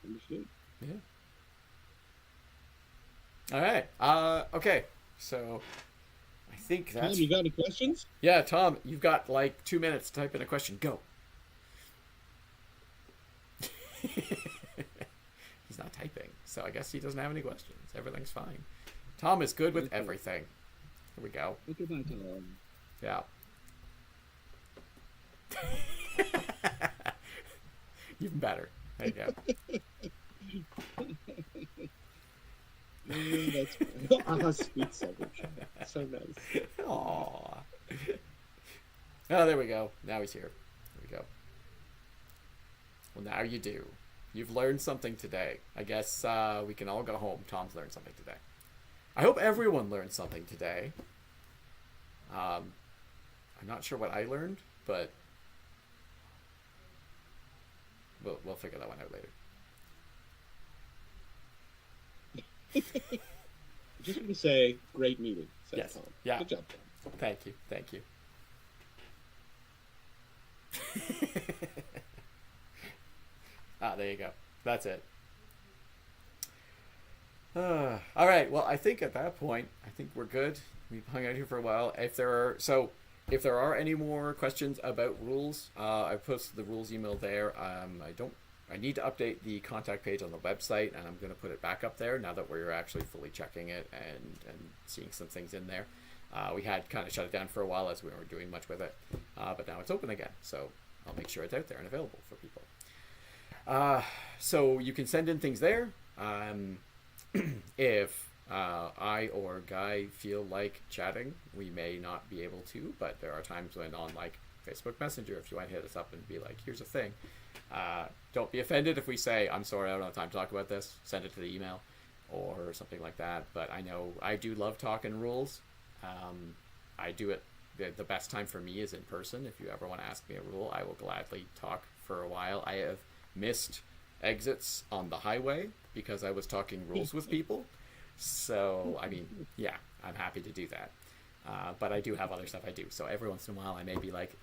Understood. yeah. All right. Okay. So, I think Tom, that's. you got any questions? Yeah, Tom, you've got like 2 minutes to type in a question. Go. He's not typing, so I guess he doesn't have any questions. Everything's fine. Tom is good with everything. Here we go. Okay, bye, Tom. Yeah. Even better. There you go. That's fine. Ah, sweet sandwich. So nice. Aww. Oh, there we go. Now he's here. There we go. Well, now you do. You've learned something today. I guess we can all go home. Tom's learned something today. I hope everyone learned something today. I'm not sure what I learned, but we'll figure that one out later. Just want to say, great meeting, said Yes. Tom. Yeah. Good job, Tom. Thank you. Thank you. There you go. That's it. All right. Well, I think at that point, I think we're good. We've hung out here for a while. If there are any more questions about rules, I posted the rules email there. I need to update the contact page on the website, and I'm going to put it back up there now that we're actually fully checking it and seeing some things in there. We had kind of shut it down for a while as we weren't doing much with it, but now it's open again. So I'll make sure it's out there and available for people. So you can send in things there. If I or Guy feel like chatting, we may not be able to, but there are times when on like Facebook Messenger, if you want to hit us up and be like, here's a thing. Don't be offended if we say, I'm sorry, I don't have time to talk about this. Send it to the email or something like that. But I know I do love talking rules. I do it. The best time for me is in person. If you ever want to ask me a rule, I will gladly talk for a while. I have missed exits on the highway because I was talking rules with people. So, I mean, yeah, I'm happy to do that. But I do have other stuff I do. So every once in a while I may be like,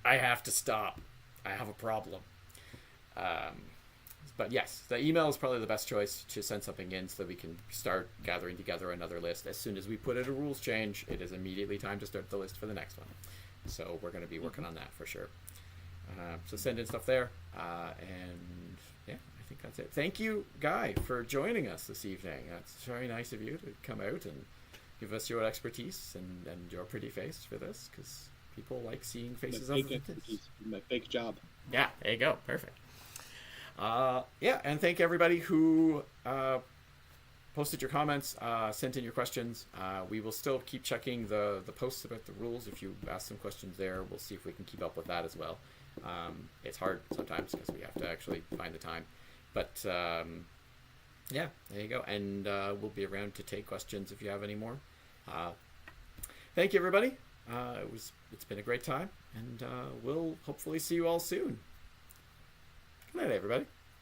I have to stop. I have a problem. But yes, the email is probably the best choice to send something in so that we can start gathering together another list. As soon as we put in a rules change, it is immediately time to start the list for the next one. So we're going to be working on that for sure. So send in stuff there. And yeah, I think that's it. Thank you, Guy, for joining us this evening. It's very nice of you to come out and give us your expertise and your pretty face for this, because people like seeing faces other than this. My fake job. Yeah, there you go. Perfect. Yeah, and thank everybody who posted your comments, sent in your questions. We will still keep checking the posts about the rules. If you ask some questions there, we'll see if we can keep up with that as well. It's hard sometimes because we have to actually find the time. But yeah, there you go. And we'll be around to take questions if you have any more. Thank you, everybody. It's been a great time, and we'll hopefully see you all soon. Good night, everybody.